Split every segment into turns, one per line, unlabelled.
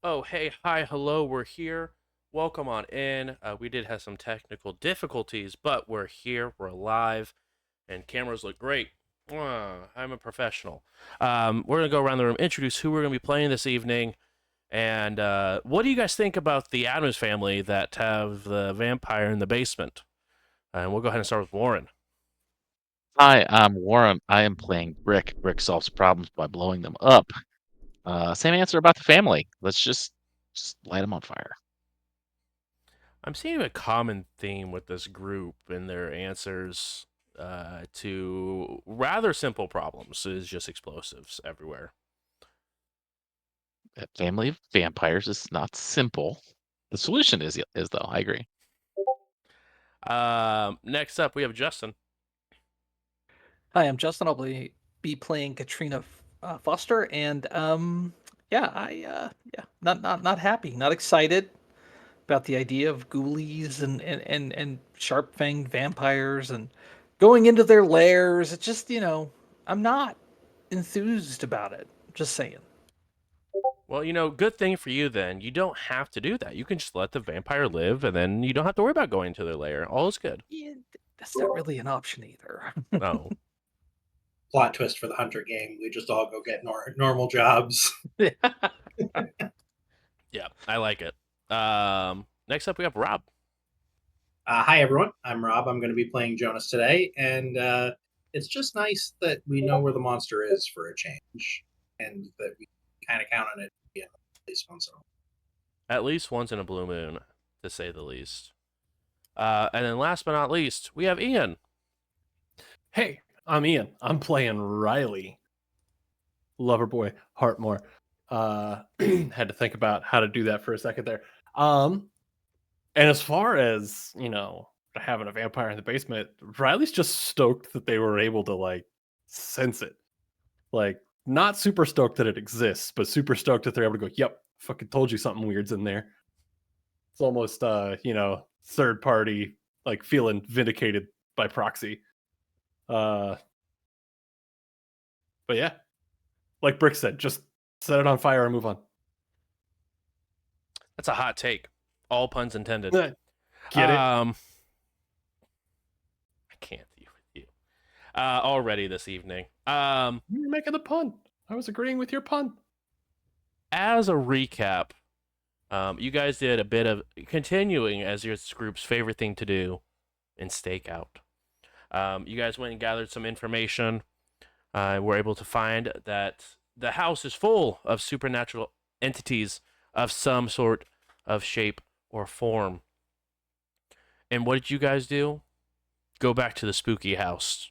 Oh, hey, hi, hello, we're here. Welcome on in. We did have some technical difficulties, but we're here, we're alive, and cameras look great. I'm a professional. We're going to go around the room, introduce who we're going to be playing this evening, and what do you guys think about the Adams family that have the vampire in the basement? And we'll go ahead and start with Warren.
Hi, I'm Warren. I am playing Brick. Brick solves problems by blowing them up. Same answer about the family. Let's just light them on fire.
I'm seeing a common theme with this group and their answers to rather simple problems is just explosives everywhere.
A family of vampires is not simple. The solution is though. I agree.
Next up, we have Justin.
Hi, I'm Justin. I'll be playing Katrina Foster, and yeah, not happy, not excited about the idea of ghoulies and sharp fanged vampires and going into their lairs. It's just I'm not enthused about it. Just saying.
Well, good thing for you then. You don't have to do that. You can just let the vampire live, and then you don't have to worry about going to their lair. All is good.
Yeah, that's not really an option either.
Oh,
Plot twist for the Hunter game. We just all go get normal jobs.
yeah, I like it. Next up, we have Rob.
Hi, everyone. I'm Rob. I'm going to be playing Jonas today. And it's just nice that we know where the monster is for a change and that we kind of count on it being at least once in a while.
At least once in a blue moon, to say the least. And then last but not least, we have Ian.
Hey, I'm Ian. I'm playing Riley. Loverboy Hartmore. Had to think about how to do that for a second there. And as far as, having a vampire in the basement, Riley's just stoked that they were able to sense it. Like, not super stoked that it exists, but super stoked that they're able to go, yep, fucking told you something weird's in there. It's almost third party, like feeling vindicated by proxy. Uh but yeah, like Brick said, just set it on fire and move on.
That's a hot take. All puns intended.
Get it?
I can't deal with you. Already this evening.
You were making the pun. I was agreeing with your pun.
As a recap, you guys did a bit of continuing as your group's favorite thing to do in stakeout. You guys went and gathered some information. Were able to find that the house is full of supernatural entities of some sort of shape or form. And what did you guys do? Go back to the spooky house,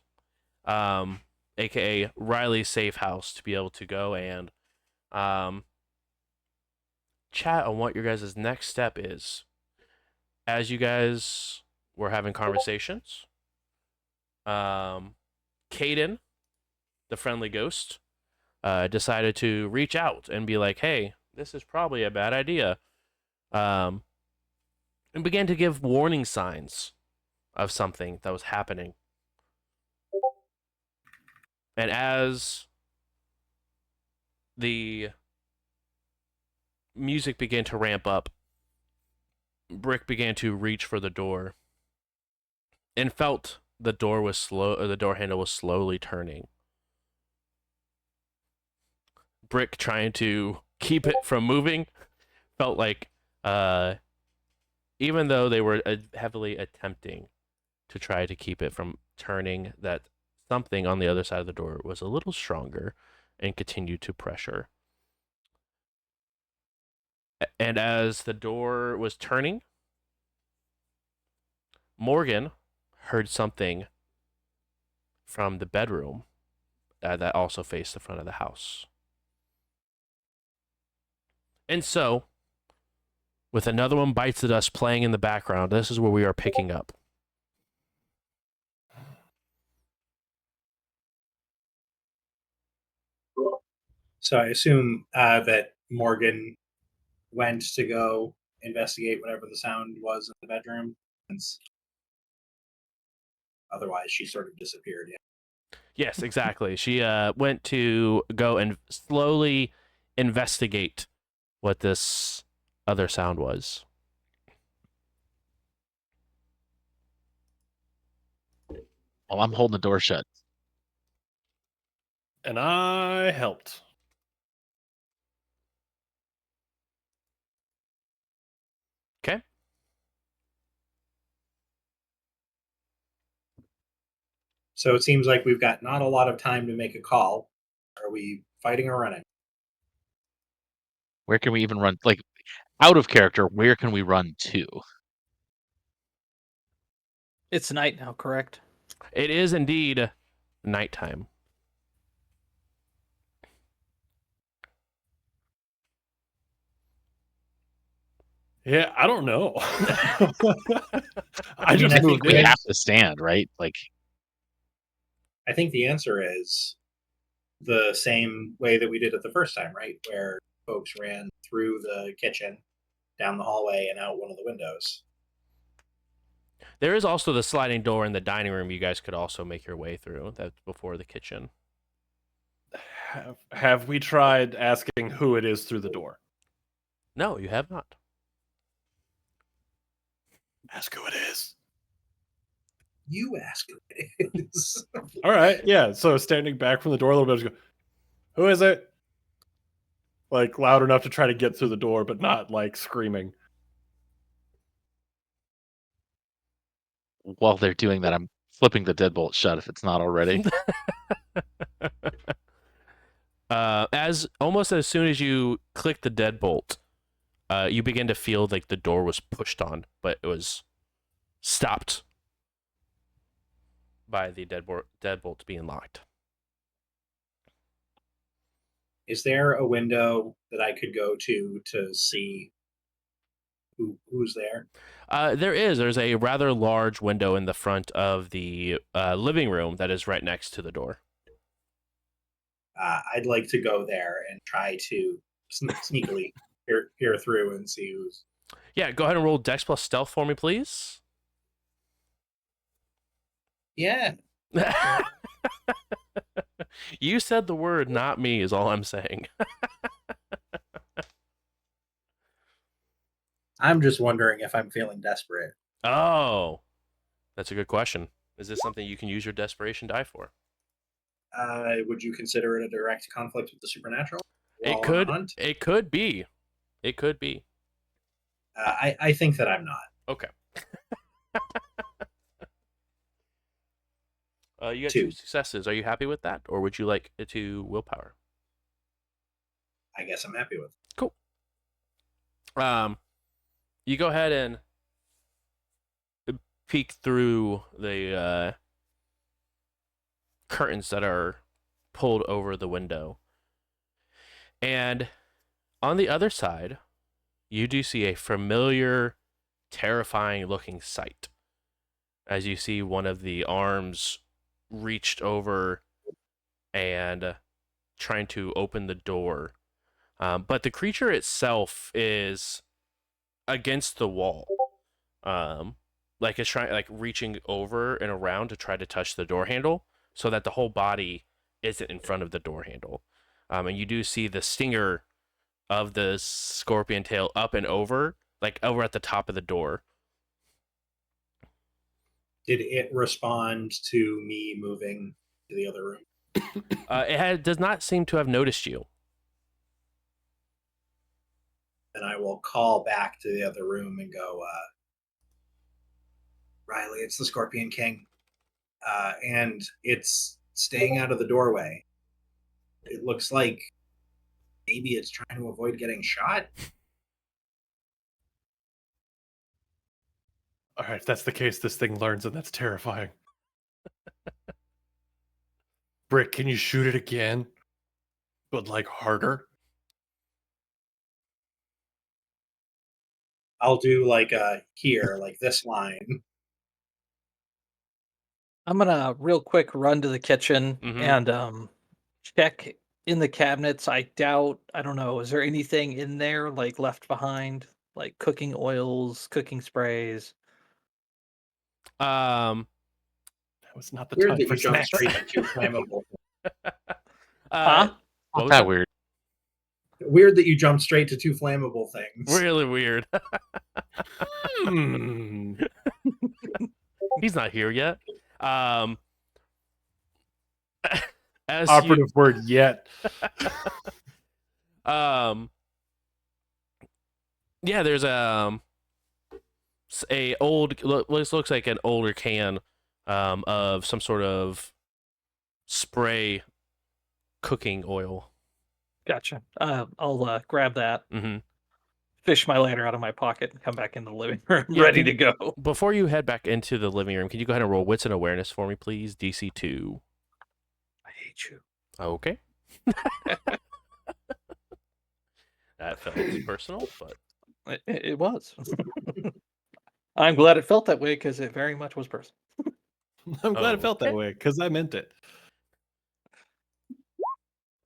aka Riley's safe house, to be able to go and um, chat on what your guys' next step is. As you guys were having conversations, Caden, the friendly ghost, decided to reach out and be like, "Hey, this is probably a bad idea," um, and began to give warning signs of something that was happening. And as the music began to ramp up, Brick began to reach for the door and felt the door was slow, or the door handle was slowly turning. Brick trying to keep it from moving felt like, even though they were heavily attempting to try to keep it from turning, that something on the other side of the door was a little stronger and continued to pressure. And as the door was turning, Morgan heard something from the bedroom that also faced the front of the house. And so, with Another One Bites the Dust playing in the background, this is where we are picking up.
So I assume that Morgan went to go investigate whatever the sound was in the bedroom. Since otherwise, she sort of disappeared. Yeah.
Yes, exactly. She went to go and slowly investigate what this other sound was.
Well, I'm holding the door shut.
And I helped.
Okay.
So it seems like we've got not a lot of time to make a call. Are we fighting or running?
Where can we even run? Like, out of character, where can we run to?
It's night now, correct?
It is indeed nighttime.
Yeah, I don't know. I
mean,
just
I
moved
think
We
in.
have to stand, right? Like,
I think the answer is the same way that we did it the first time, right? Where folks ran through the kitchen, down the hallway, and out one of the windows.
There is also the sliding door in the dining room you guys could also make your way through. That's before the kitchen.
Have we tried asking who it is through the door?
No, you have not.
Ask who it is.
You ask who it is.
All right, yeah. So standing back from the door a little bit, I just go, "Who is it?" Like loud enough to try to get through the door, but not like screaming.
while they're doing that, I'm flipping the deadbolt shut if it's not already.
As almost as soon as you click the deadbolt, you begin to feel like the door was pushed on, but it was stopped by the deadbolt being locked.
Is there a window that I could go to see who's there?
There's a rather large window in the front of the living room that is right next to the door.
I'd like to go there and try to sneakily peer through and see who's.
Yeah, go ahead and roll Dex plus Stealth for me, please.
Yeah,
You said the word, not me, is all I'm saying.
I'm just wondering if I'm feeling desperate.
Oh, that's a good question. Is this something you can use your desperation die for?
Would you consider it a direct conflict with the supernatural while
It
on a
could.
hunt?
It could be. It could be.
I think that I'm not.
Okay. You got
2.
two successes. Are you happy with that, or would you like it to willpower?
I guess I'm happy with it.
Cool. You go ahead and peek through the curtains that are pulled over the window, and on the other side, you do see a familiar, terrifying-looking sight. As you see one of the arms reached over and trying to open the door. But the creature itself is against the wall. Like it's trying, like reaching over and around to try to touch the door handle so that the whole body isn't in front of the door handle. And you do see the stinger of the scorpion tail up and over, like over at the top of the door.
Did it respond to me moving to the other room?
Does not seem to have noticed you.
And I will call back to the other room and go, Riley, it's the Scorpion King. And it's staying out of the doorway. It looks like maybe it's trying to avoid getting shot.
All right, if that's the case, this thing learns, and that's terrifying. Brick, can you shoot it again? But like harder?
I'll do like here, like this line.
I'm gonna real quick run to the kitchen
Mhm.
and check in the cabinets. I don't know, is there anything in there like left behind? Like cooking oils, cooking sprays?
Um,
That was not the
Weird
time
that
for
you jumped
snacks.
straight to flammable.
Huh?
what was
Not that
that?
weird.
Weird that you jumped straight to two flammable things.
Really weird.
Hmm.
He's not here yet. As you,
Operative word yet.
yeah, there's a old looks like an older can of some sort of spray cooking oil.
Gotcha. I'll grab that,
Mm-hmm.
fish my lighter out of my pocket, and come back in the living room,
Yeah,
ready
can
to go.
Before you head back into the living room, can you go ahead and roll wits and awareness for me, please? DC 2.
I hate you.
Okay. That felt personal, but
It was. I'm glad it felt that way because it very much was personal.
I'm glad it felt that
Okay.
way because I meant it.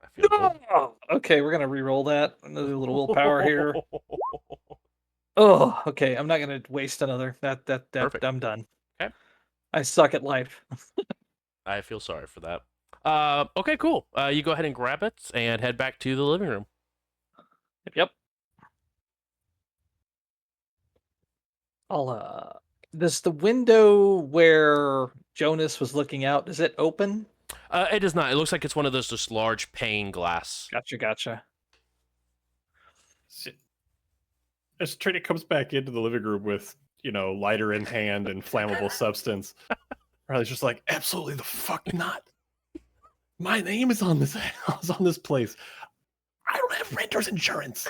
I feel good.
Okay, we're gonna re-roll that. Another little willpower here. Oh, okay. I'm not gonna waste another. That
Perfect.
I'm done.
Okay.
I suck at life.
I feel sorry for that. Okay, cool. You go ahead and grab it and head back to the living room.
Yep. Does the window where Jonas was looking out, does it open?
It does not. It looks like it's one of those just large pane glass.
Gotcha.
As Trinity comes back into the living room with, lighter in hand and flammable substance, Riley's just like, absolutely the fuck not. My name is on this house, on this place. I don't have renter's insurance.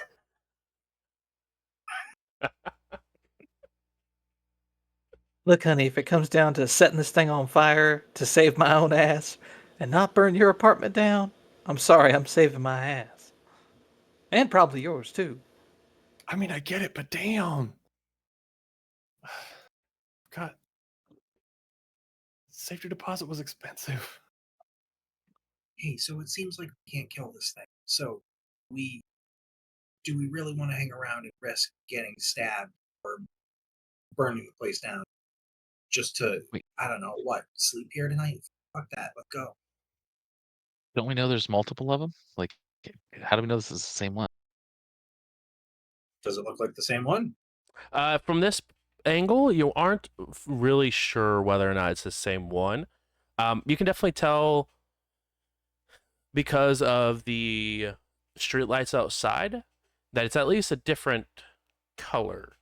Look, honey, if it comes down to setting this thing on fire to save my own ass and not burn your apartment down, I'm sorry, I'm saving my ass. And probably yours, too.
I mean, I get it, but damn. God. Safety deposit was expensive.
Hey, so it seems like we can't kill this thing. So do we really want to hang around and risk getting stabbed or burning the place down just to,
Wait.
I don't know, sleep here tonight? Fuck that, let's go.
Don't we know there's multiple of them? Like, how do we know this is the same one?
Does it look like the same one?
From this angle, you aren't really sure whether or not it's the same one. You can definitely tell because of the streetlights outside that it's at least a different color.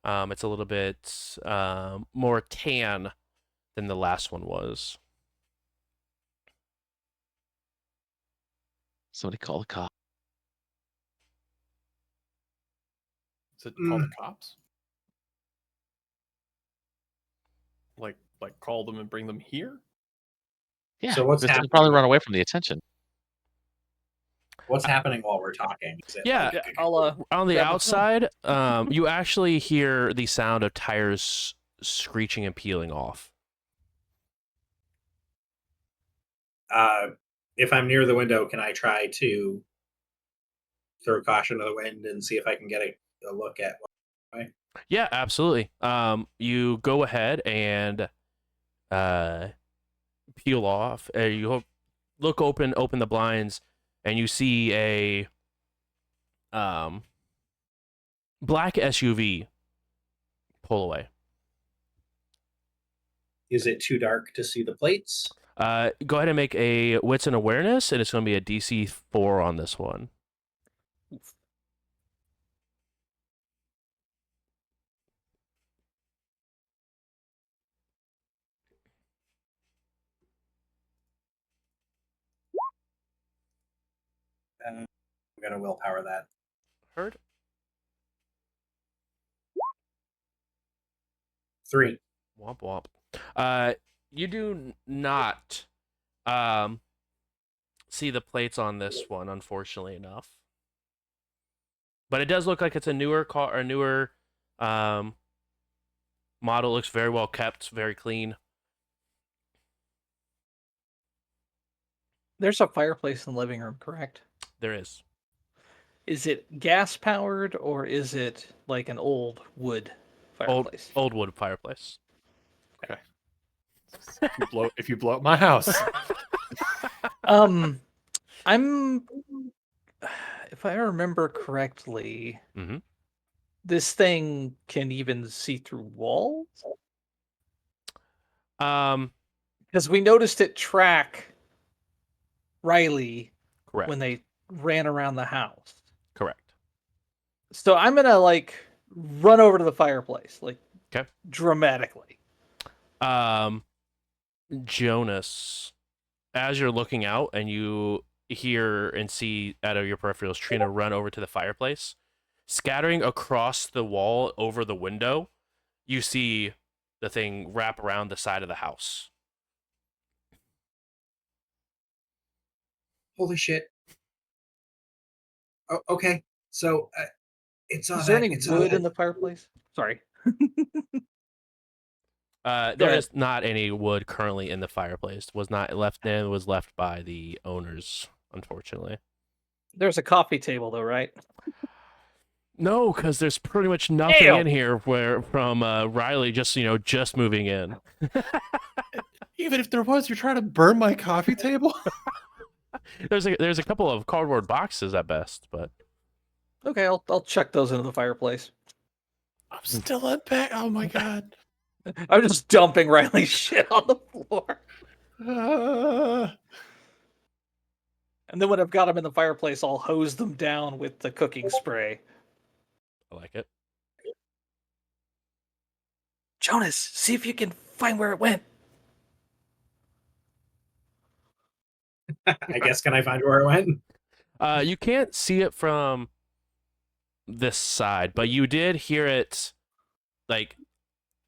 It's a little bit more tan than the last one was.
Somebody call the cop.
Is it call the cops? Like call them and bring them here?
Yeah.
So what's
they'll
happening?
probably run away from the attention.
What's happening while we're talking? Is it
Yeah,
Yeah, I'll
On the
grab my phone.
outside, you actually hear the sound of tires screeching and peeling off.
If I'm near the window, can I try to throw caution to the wind and see if I can get a look at what?
Yeah, absolutely. You go ahead and peel off. Open the blinds, and you see a black SUV pull away.
Is it too dark to see the plates?
Go ahead and make a wits and awareness, and it's going to be a DC 4 on this one.
I'm gonna willpower that.
Heard?
3.
Womp womp. You do not see the plates on this one, unfortunately enough. But it does look like it's a newer car, a newer model. Looks very well kept, very clean.
There's a fireplace in the living room, correct?
There is.
Is it gas powered or is it like an old wood fireplace?
Old wood fireplace.
Okay. If you blow up my house.
I'm if I remember correctly,
Mm-hmm.
this thing can even see through walls?
Um,
Because we noticed it track Riley
correct.
when they ran around the house.
Correct.
So I'm gonna like run over to the fireplace, like
'Kay.
dramatically.
Jonas, as you're looking out and you hear and see out of your peripherals Trina run over to the fireplace, scattering across the wall over the window, you see the thing wrap around the side of the house.
Holy shit. Oh, okay. So it's
Is there any wood in the fireplace? Sorry. Go
There
ahead.
is not any wood currently in the fireplace. Was not left. It was left by the owners, unfortunately.
There's a coffee table though, right?
No, because there's pretty much nothing
Damn.
in here where from Riley just moving in.
Even if there was, you're trying to burn my coffee table?
There's a couple of cardboard boxes at best, but
Okay, I'll chuck those into the fireplace.
I'm still unpacked. Oh my god.
I'm just dumping Riley's shit on the floor. And then when I've got them in the fireplace, I'll hose them down with the cooking spray.
I like it.
Jonas, see if you can find where it went.
I guess, can I find where it went?
You can't see it from this side, but you did hear it, like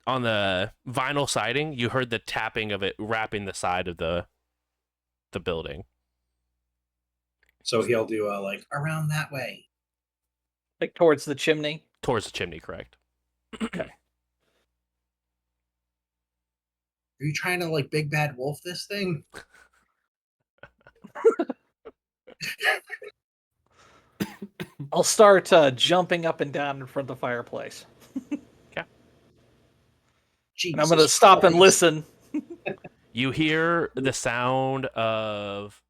on the vinyl siding. You heard the tapping of it wrapping the side of the building.
So he'll do a like around that way.
Like towards the chimney.
Towards the chimney, correct?
Okay.
Are you trying to like big bad wolf this thing?
I'll start jumping up and down in front of the fireplace. And I'm going to
Jesus
stop and
Christ.
listen.
You hear the sound of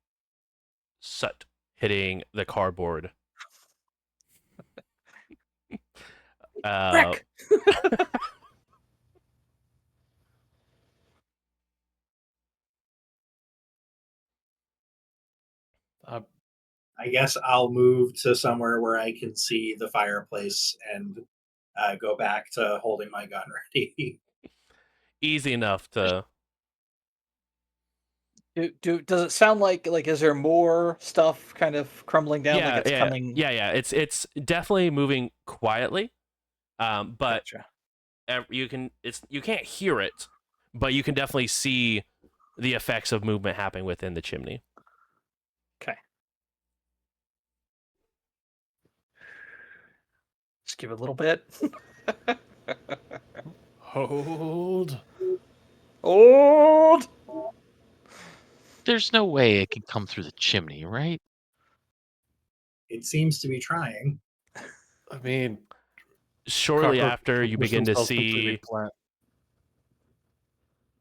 soot hitting the cardboard.
Rick!
I guess I'll move to somewhere where I can see the fireplace and go back to holding my gun ready.
Easy enough to.
Does it sound like is there more stuff kind of crumbling down like it's coming?
Yeah. It's definitely moving quietly, but
Gotcha.
you can't hear it, but you can definitely see the effects of movement happening within the chimney.
Okay. Just give it a little bit.
Hold.
Old.
There's no way it can come through the chimney, right?
It seems to be trying.
I mean,
Shortly
cockroach
after, you
push
begin to
themselves completely
see
flat.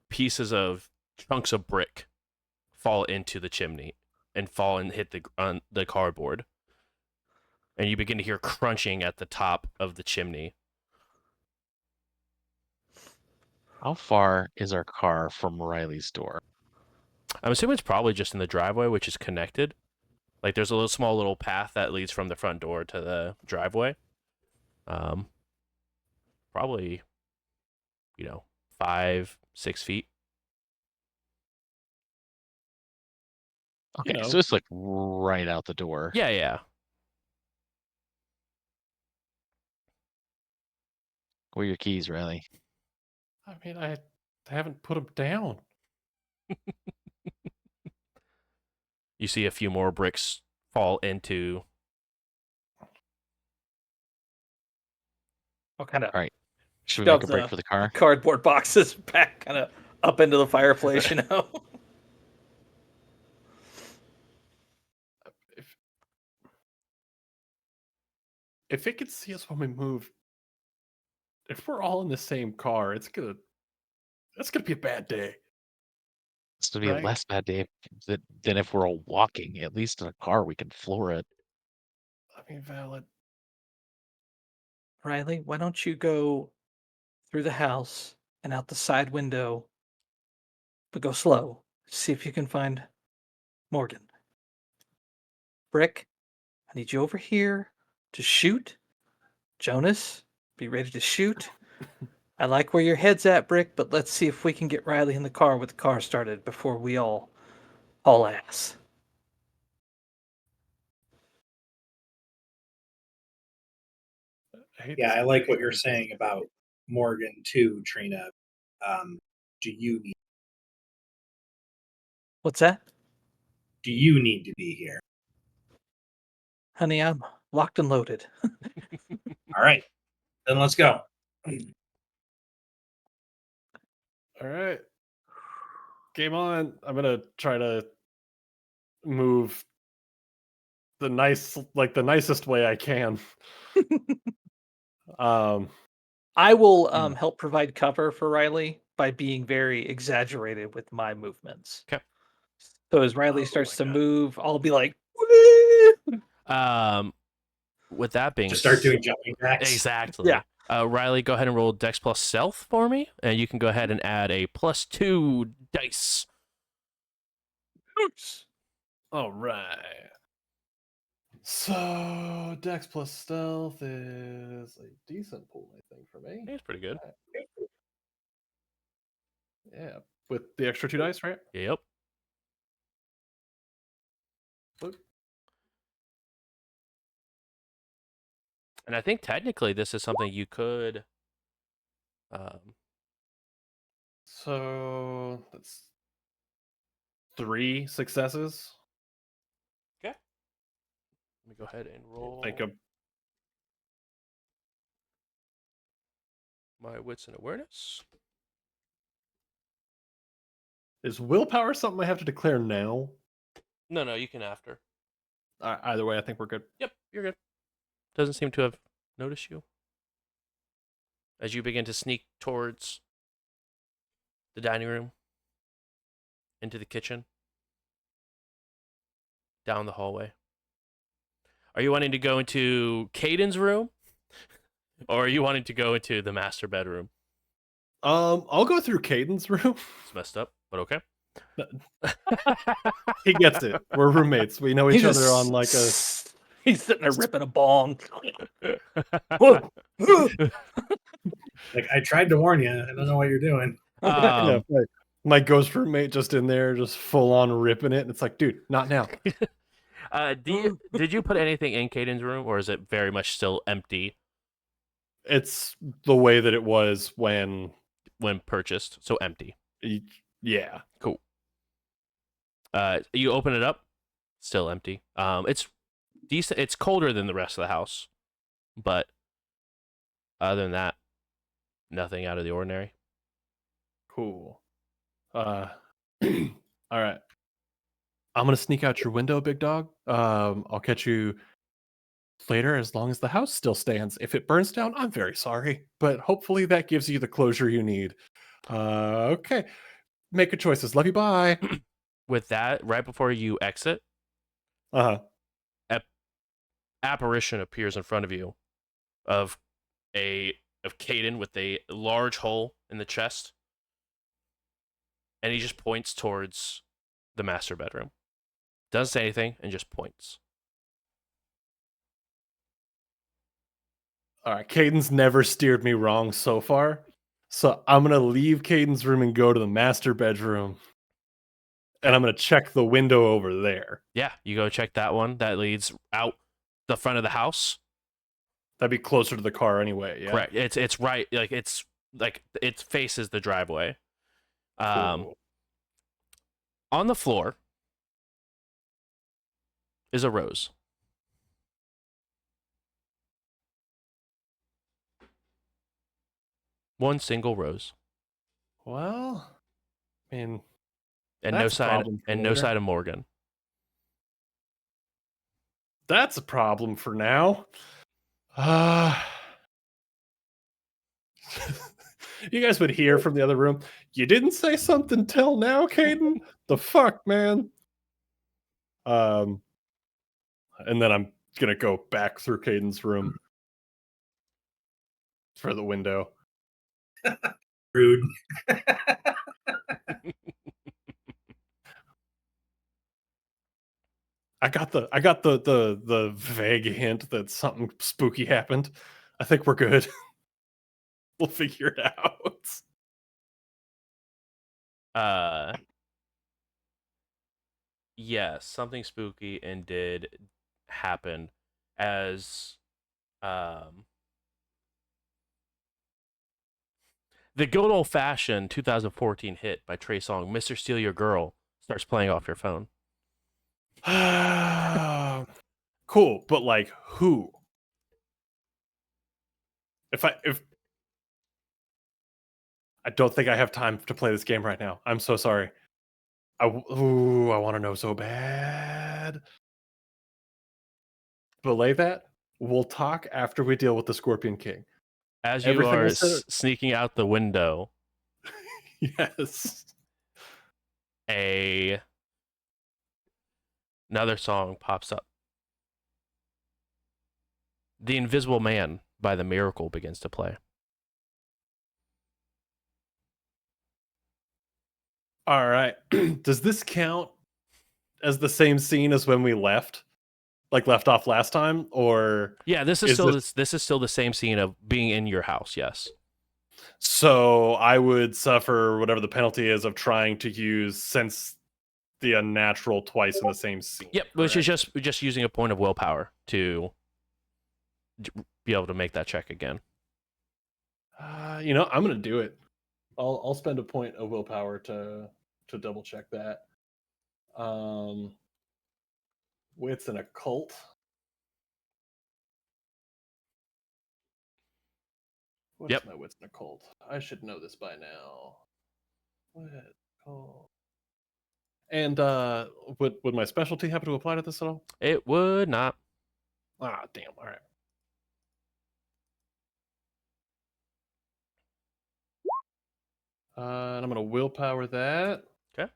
pieces of chunks of brick fall into the chimney and fall and hit the cardboard, and you begin to hear crunching at the top of the chimney.
How far is our car from Riley's door?
I'm assuming it's probably just in the driveway, which is connected. Like there's a small little path that leads from the front door to the driveway. Probably, 5-6 feet.
Okay,
know.
so it's like right out the door.
Yeah.
Where are your keys, Riley?
I mean, I haven't put them down.
You see a few more bricks fall into.
I'll kind of
All right. Should we make a break for the car?
cardboard boxes back kind of up into the fireplace,
If it can see us when we move, if we're all in the same car, that's gonna be a bad day.
It's gonna be a
Right.
less bad day than if we're all walking. At least in a car, we can floor it.
I I mean, valid.
Riley, why don't you go through the house and out the side window, but go slow. See if you can find Morgan. Brick, I need you over here to shoot. Jonas, be ready to shoot. I like where your head's at, Brick, but let's see if we can get Riley in the car with the car started before we all haul ass.
I hate
Yeah,
this.
I like what you're saying about Morgan too, Trina. Do
What's that?
you need to be here?
Honey, I'm locked and loaded.
All right, then let's go.
All right. Game on. I'm gonna try to move the nicest way I can. Um,
I will
Hmm.
help provide cover for Riley by being very exaggerated with my movements.
'Kay.
So as Riley
Oh
starts
my
to
God.
move, I'll be like, "Woo!"
With that being
Just start doing jumping jacks.
exactly.
Yeah.
Riley, go ahead and roll Dex plus Stealth for me, and you can go ahead and add a +2 dice.
all right. So Dex plus Stealth is a decent pool, I think, for me.
It's pretty good.
Yeah, with the extra 2 dice, right?
Yep.
Look.
And I think technically this is something you could.
So that's 3 successes.
Okay. Let me go ahead and roll
Think of
my wits and awareness.
is willpower something I have to declare now?
No, you can after.
Either way, I think we're good.
Yep, you're good. Doesn't seem to have noticed you. As you begin to sneak towards the dining room, into the kitchen, down the hallway. Are you wanting to go into Caden's room? Or are you wanting to go into the master bedroom?
I'll go through Caden's room.
It's messed up, but okay.
He gets it. We're roommates. We know each other on like a.
He's sitting there ripping a bong.
Like, I tried to warn you. I don't know what you're doing.
Yeah, like, my ghost roommate just in there, just full on ripping it. And it's like, dude, not now.
Did you put anything in Caden's room, or is it very much still empty
It's the way that it was when.
purchased? So empty.
Yeah.
Cool. You open it up, still empty. It's decent. It's colder than the rest of the house, but other than that, nothing out of the ordinary.
Cool. All right. I'm gonna sneak out your window, big dog. I'll catch you later as long as the house still stands. If it burns down, I'm very sorry, but hopefully that gives you the closure you need. Okay. Make good choices. Love you. Bye.
With that, right before you exit,
Uh-huh.
apparition appears in front of you of Caden with a large hole in the chest, and he just points towards the master bedroom. Doesn't say anything and just points.
All right. Caden's never steered me wrong so far. So I'm gonna leave Caden's room and go to the master bedroom. And I'm gonna check the window over there.
Yeah, you go check that one that leads out the front of the house.
That'd be closer to the car anyway. Yeah.
Correct. It's right, like it faces the driveway.
Cool.
On the floor is a rose. One single rose,
Well, I mean,
and
That's a problem for
no
later.
sign of Morgan.
that's a problem for now. You guys would hear from the other room. You didn't say something till now, Caden? The fuck, man? And then I'm gonna go back through Caden's room for the window.
Rude.
I got the vague hint that something spooky happened. I think we're good. We'll figure it out.
Yes, something spooky and did happen as the good old fashioned 2014 hit by Trey Songz, "Mr. Steal Your Girl," starts playing off your phone.
Cool, but like who? If I don't think I have time to play this game right now. I'm so sorry. I want to know so bad. Belay that. We'll talk after we deal with the Scorpion King.
As you
Everything
are
was said-
sneaking out the window,
Yes.
another song pops up. "The Invisible Man" by The Miracle begins to play.
All right. Does this count as the same scene as when we left? Like left off last time? Or
Yeah, this is
Is
still
this-
this is still the same scene of being in your house. Yes.
so I would suffer whatever the penalty is of trying to use sense the unnatural twice in the same scene.
Yep, which is
correct?
just using a point of willpower to be able to make that check again.
I'm gonna do it. I'll spend a point of willpower to double check that. Wits and occult. What is
Yep.
my wits and occult? I should know this by now. Wit, occult. And would my specialty happen to apply to this at all?
It would not.
Ah, damn. All right. And I'm gonna willpower that.
Okay.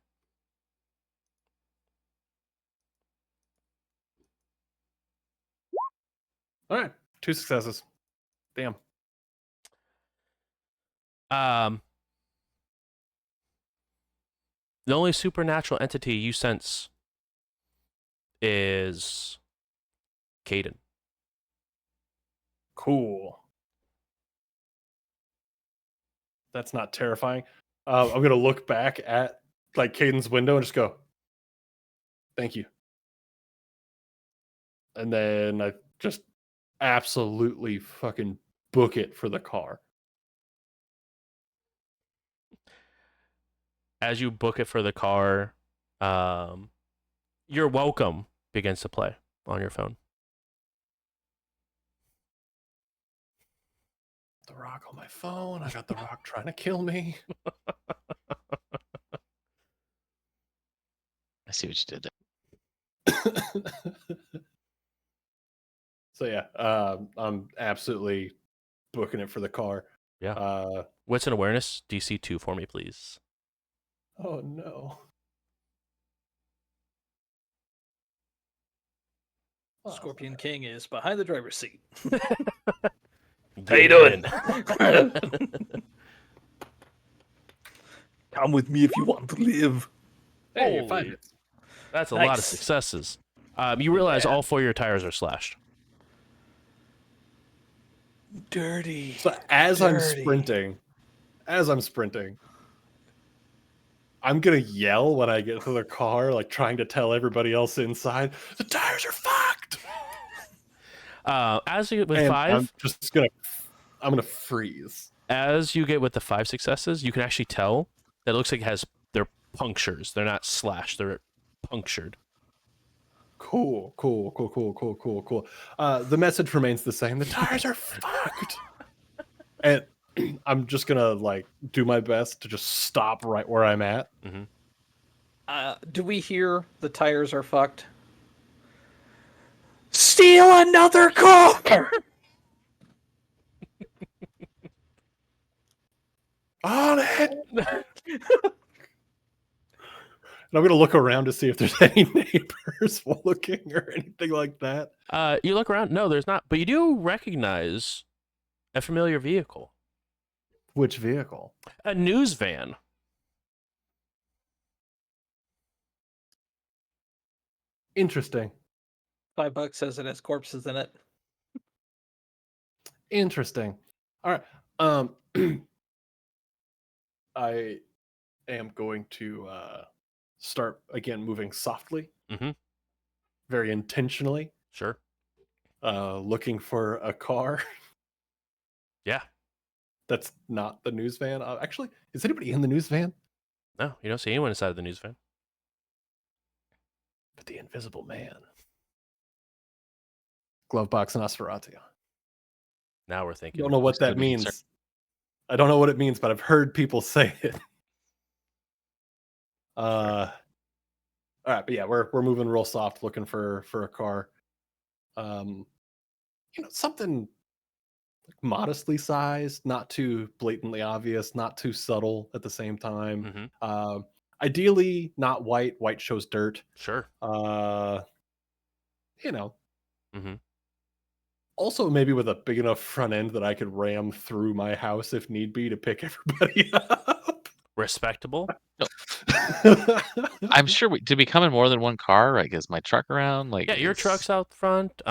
All right, 2 successes. Damn.
The only supernatural entity you sense is Caden.
Cool. That's not terrifying. I'm gonna look back at like Caden's window and just go, "Thank you," and then I just absolutely fucking book it for the car.
As you book it for the car, "You're Welcome" begins to play on your phone.
The Rock on my phone. I got the Rock trying to kill me.
I see what you did there.
So yeah, I'm absolutely booking it for the car.
Yeah. Wits and awareness, DC 2 for me, please.
Oh no. Oh,
Scorpion King is behind the driver's seat.
Get
How you doing?
in.
Come with me if you want to live.
Hey,
Holy-
5 hits.
That's a lot of
Nice.
successes. You realize all 4 of your tires are slashed.
Dirty.
So as I'm
Dirty.
sprinting, I'm gonna yell when I get to the car, like trying to tell everybody else inside, the tires are fucked.
As you get with
And
5,
I'm gonna freeze.
as you get with the 5 successes, you can actually tell that it looks like they're punctures. They're not slashed. They're punctured.
Cool. The message remains the same. The tires are fucked. And I'm just gonna like do my best to just stop right where I'm at.
Do we hear the tires are fucked? Steal another car!
On it. I'm gonna look around to see if there's any neighbors looking or anything like that.
You look around. No, there's not. But you do recognize a familiar vehicle.
Which vehicle?
A news van.
Interesting.
$5 says it has corpses in it.
Interesting. All right. I am going to start again moving softly,
Mm-hmm.
very intentionally,
Sure.
looking for a car
Yeah.
that's not the news van. Actually, is anybody in the news van?
No, you don't see anyone inside of the news van.
But the Invisible Man. Glovebox and Nosferatu.
Now we're thinking.
Don't know what
Gonna
that
be concerned.
means. I don't know what it means, but I've heard people say it. All right, but yeah, we're moving real soft, looking for a car. Something modestly sized, not too blatantly obvious, not too subtle at the same time.
Mm-hmm.
Ideally, not white. White shows dirt.
Sure. Mm-hmm.
Also maybe with a big enough front end that I could ram through my house if need be to pick everybody up.
Respectable.
I'm sure did we come in more than one car? Like, is my truck around? Like,
Yeah, your truck's out front.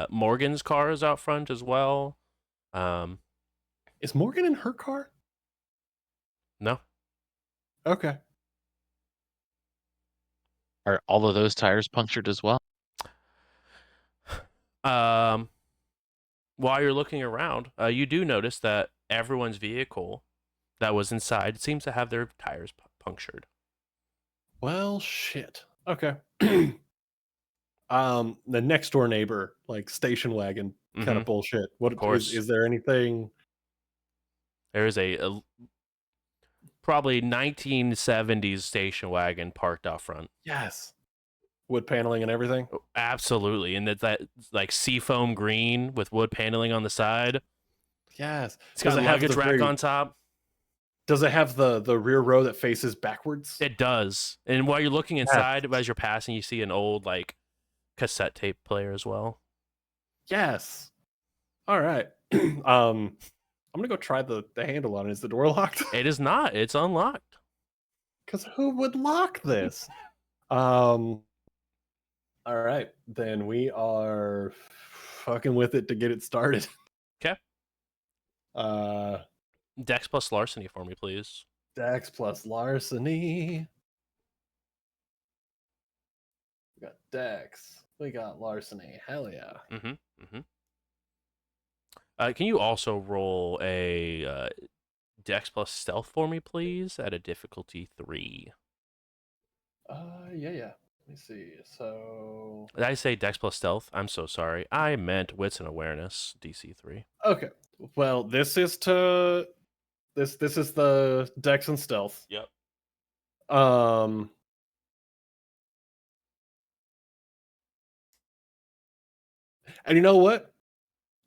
Morgan's car is out front as well.
Is Morgan in her car?
No.
Okay.
Are all of those tires punctured as well?
While you're looking around, you do notice that everyone's vehicle that was inside seems to have their tires punctured.
Well, shit. Okay. The next door neighbor, like station wagon kind
Mhm.
of bullshit. What
course.
is there anything?
There is a probably 1970s station wagon parked out front.
Yes. Wood paneling and everything.
Absolutely, and that like seafoam green with wood paneling on the side.
Yes.
It's got a luggage rack on top.
Does it have the rear row that faces backwards?
It does. And while you're looking inside, as you're passing, you see an old like cassette tape player as well.
Yes. All right. I'm gonna go try the handle on it. Is the door locked?
It is not. It's unlocked.
Because who would lock this? All right, then we are fucking with it to get it started.
Okay.
Uh,
Dex plus larceny for me, please.
Dex plus larceny. We got Dex. We got larceny. Hell yeah.
Mm-hmm. Mm-hmm. Can you also roll a Dex plus stealth for me, please, at a difficulty 3?
Yeah. Let me see. So
Did I say Dex plus stealth? I'm so sorry. I meant wits and awareness, DC 3.
okay. Well, this is this is the Dex and stealth.
Yep.
And you know what?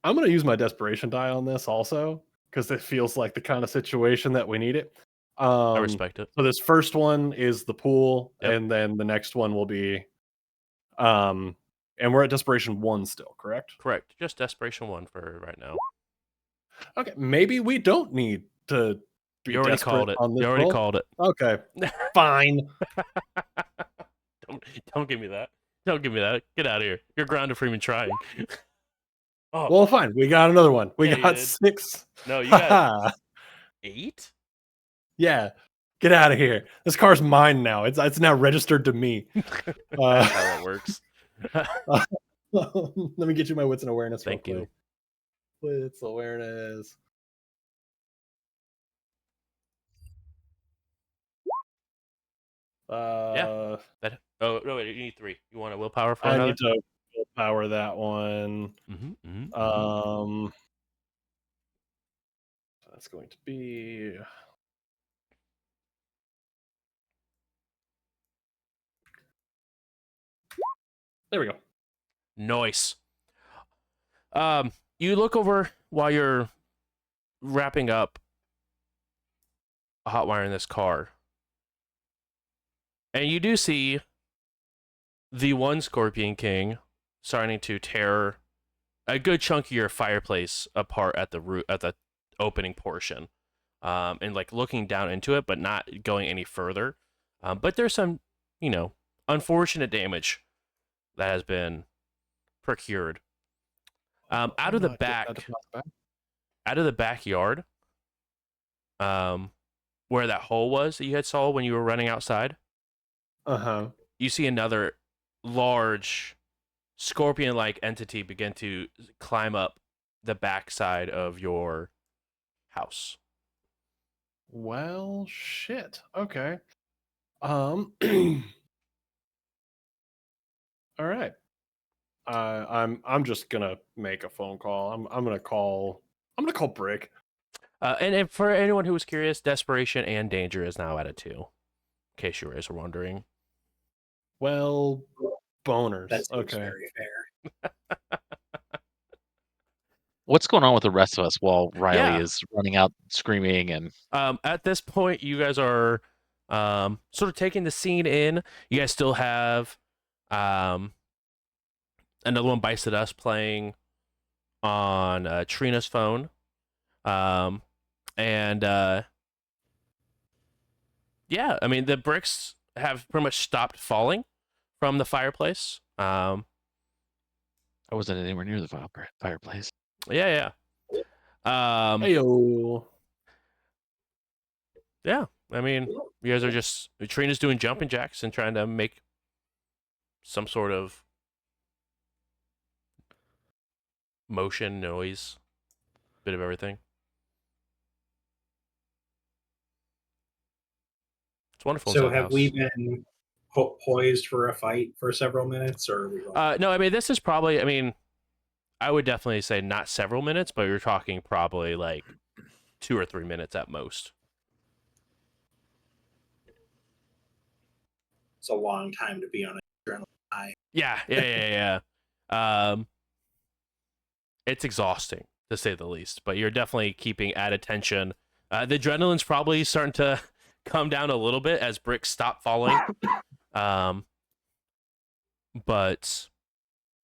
I'm gonna use my desperation die on this also because it feels like the kind of situation that we need it.
I respect it.
So this first one is the pool,
Yep.
and then the next one will be, and we're at desperation 1 still, correct?
Correct. Just desperation 1 for right now.
Okay, maybe we don't need to be
You already
desperate
called it.
on this
You already
roll.
called it.
Okay, fine.
Don't give me that. Don't give me that. Get out of here. You're grounded for even trying. Oh,
Well, fine. We got another one. We
Yeah, you
got
did.
6.
no, you got 8?
Yeah, get out of here. This car's mine now. It's now registered to me.
That's how it works.
Let me get you my wits and awareness.
Thank
real
you.
quick. Wits awareness.
Oh no, wait, you need 3. You want a willpower for
I
another?
need to willpower that one. That's going to be there we go.
Nice. You look over while you're wrapping up a hot wire in this car. And you do see the one Scorpion King starting to tear a good chunk of your fireplace apart at the opening portion, and like looking down into it, but not going any further. But there's some, unfortunate damage that has been procured. Out of the back, out of the backyard, where that hole was that you had saw when you were running outside,
Uh-huh.
you see another large scorpion-like entity begin to climb up the backside of your house.
Well, shit. Okay. All right. I'm just gonna make a phone call. I'm gonna call Brick.
And for anyone who was curious, desperation and danger is now at a 2, in case you guys were wondering.
Well, boners.
That seems
Okay.
very fair.
What's going on with the rest of us while Riley
Yeah.
is running out screaming and
At this point, you guys are sort of taking the scene in. You guys still have another one bites at us playing on Trina's phone. And yeah, I mean, the bricks have pretty much stopped falling from the fireplace.
I wasn't anywhere near the fireplace.
Yeah.
Heyo.
Yeah, I mean, you guys are just Trina's doing jumping jacks and trying to make some sort of motion, noise, bit of everything. It's wonderful.
So
inside the
have we
house.
been poised for a fight for several minutes, or are we going?
No, I mean, this is probably. I mean, I would definitely say not several minutes, but you're talking probably like 2 or 3 minutes at most.
It's a long time to be on a adrenaline high.
Yeah. It's exhausting to say the least, but you're definitely keeping at attention. The adrenaline's probably starting to come down a little bit as bricks stop falling. But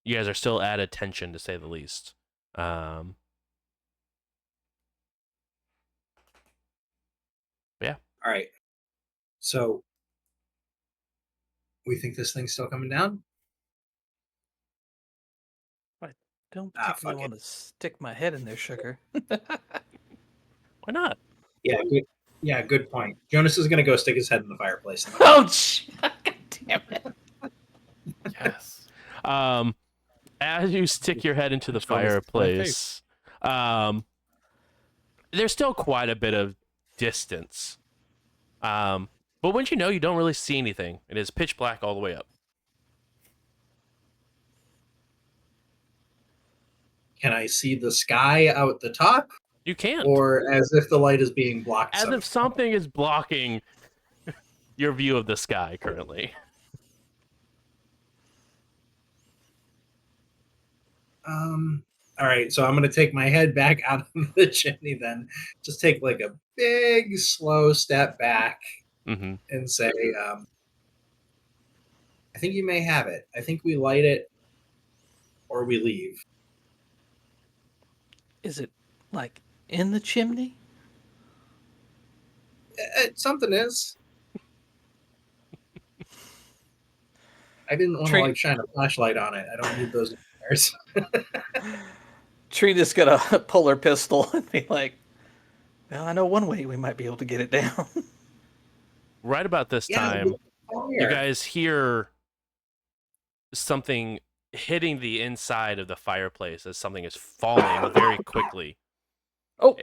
you guys are still at attention to say the least. Yeah.
All right. So we think this thing's still coming down?
Don't
Ah,
particularly
fuck it.
want to stick my head in there, sugar.
Why not?
Yeah, good point. Jonas is gonna go stick his head in the fireplace.
Oh, God damn it.
Yes.
As you stick your head into the
Just go to my face.
fireplace, there's still quite a bit of distance. But once you know, you don't really see anything. It is pitch black all the way up.
Can I see the sky out the top,
You can't.
or as if the light is being blocked?
As if something is blocking your view of the sky currently.
All right, so I'm gonna take my head back out of the chimney. Then just take like a big, slow step back
Mm-hmm.
and say, "I think you may have it. I think we light it, or we leave."
Is it like in the chimney?
Something is. I didn't want to
Tree-
like shine a flashlight on it. I don't need those flares.
Trina's gonna pull her pistol and be like, "Well, I know one way we might be able to get it down."
Right about this time, you guys hear something hitting the inside of the fireplace as something is falling very quickly.
Oh.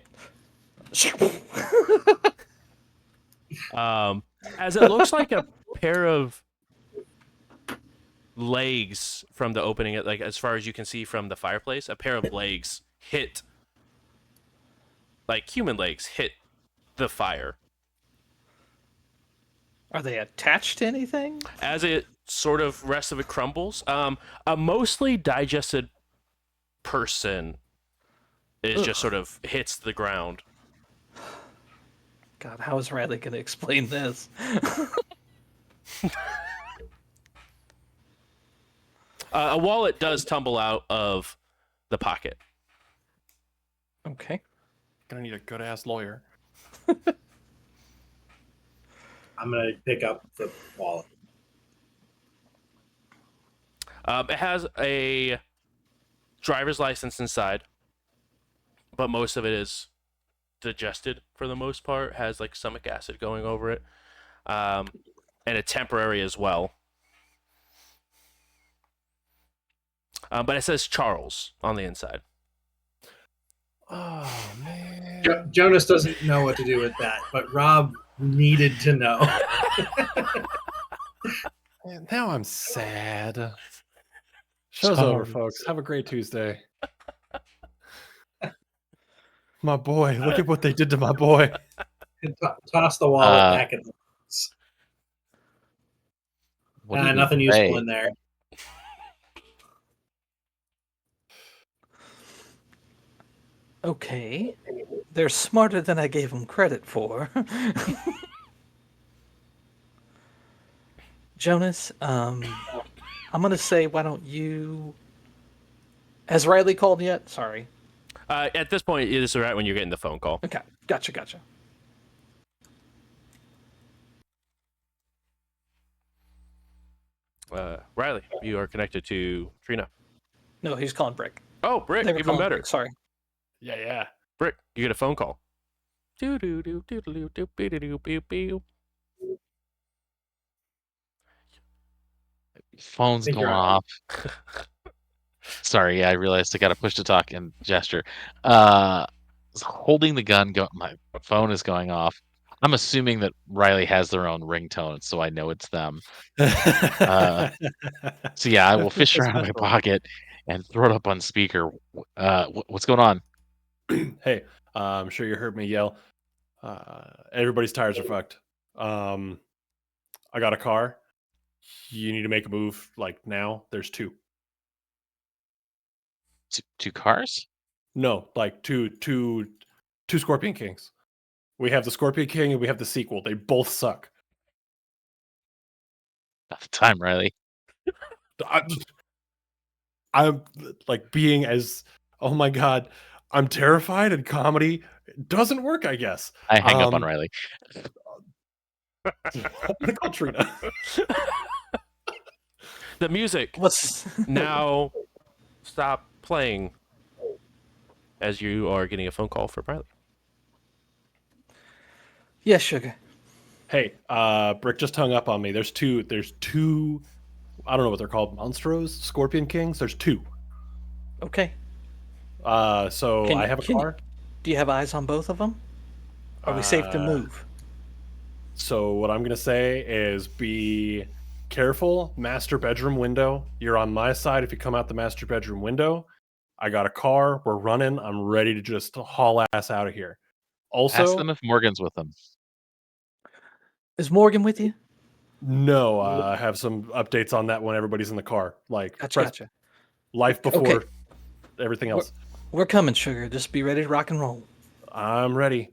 As it looks like a pair of legs from the opening, like as far as you can see from the fireplace, a pair of legs hit, like human legs hit the fire.
Are they attached to anything?
As it sort of rest of it crumbles, a mostly digested person is just sort of hits the ground.
God, how is Riley going to explain this?
A wallet does tumble out of the pocket.
Okay.
Gonna need a good ass lawyer.
I'm gonna pick up the wallet.
It has a driver's license inside, but most of it is digested for the most part. Has like stomach acid going over it, and a temporary as well. But it says Charles on the inside.
Oh man.
Jonas doesn't know what to do with that, but Rob needed to know.
Man, now I'm sad. Show's over,
Sorry.
folks. Have a great Tuesday. My boy, look at what they did to my boy.
Toss the wallet back in the box.
What do you
Nothing
say?
useful in there.
Okay. They're smarter than I gave them credit for. Jonas, I'm gonna say, why don't you? Has Riley called yet? Sorry.
At this point, it is right when you're getting the phone call.
Okay, gotcha.
Riley, you are connected to Trina.
No, he's calling Brick.
Oh, Brick,
They were
even
calling
better.
Brick, sorry.
Yeah.
Brick, you get a phone call. Doo-doo-doo-doo-doo-doo-doo-doo-doo-doo.
Phone's
think
going
you're on.
off. Sorry, yeah, I realized I got to push to talk and gesture. Was holding the gun, my phone is going off. I'm assuming that Riley has their own ringtone, so I know it's them. So yeah, I will fish around in my pocket and throw it up on speaker. What's going on?
Hey, I'm sure you heard me yell. Everybody's tires are fucked. I got a car. You need to make a move like now. There's two.
Two cars?
No, like two Scorpion Kings. We have the Scorpion King and we have the sequel. They both suck.
About the time, Riley.
I'm like being as, oh my god, I'm terrified, and comedy doesn't work, I guess.
I hang up on Riley.
I'm gonna call Trina.
The music
What's
now stop playing as you are getting a phone call for Riley.
Yes, sugar.
Hey, Brick just hung up on me. There's two. I don't know what they're called. Monstros, Scorpion Kings. There's two.
Okay.
So
Can
I
you-
have a
can you-
car.
Do you have eyes on both of them? Are we safe to move?
So what I'm gonna say is be careful. Master bedroom window. You're on my side if you come out the master bedroom window. I got a car. We're running. I'm ready to just haul ass out of here.
Ask
Also,
them if Morgan's with them.
Is Morgan with you?
no, I have some updates on that when everybody's in the car. Like
Gotcha.
life before
Okay.
everything else.
We're coming, sugar. Just be ready to rock and roll.
I'm ready.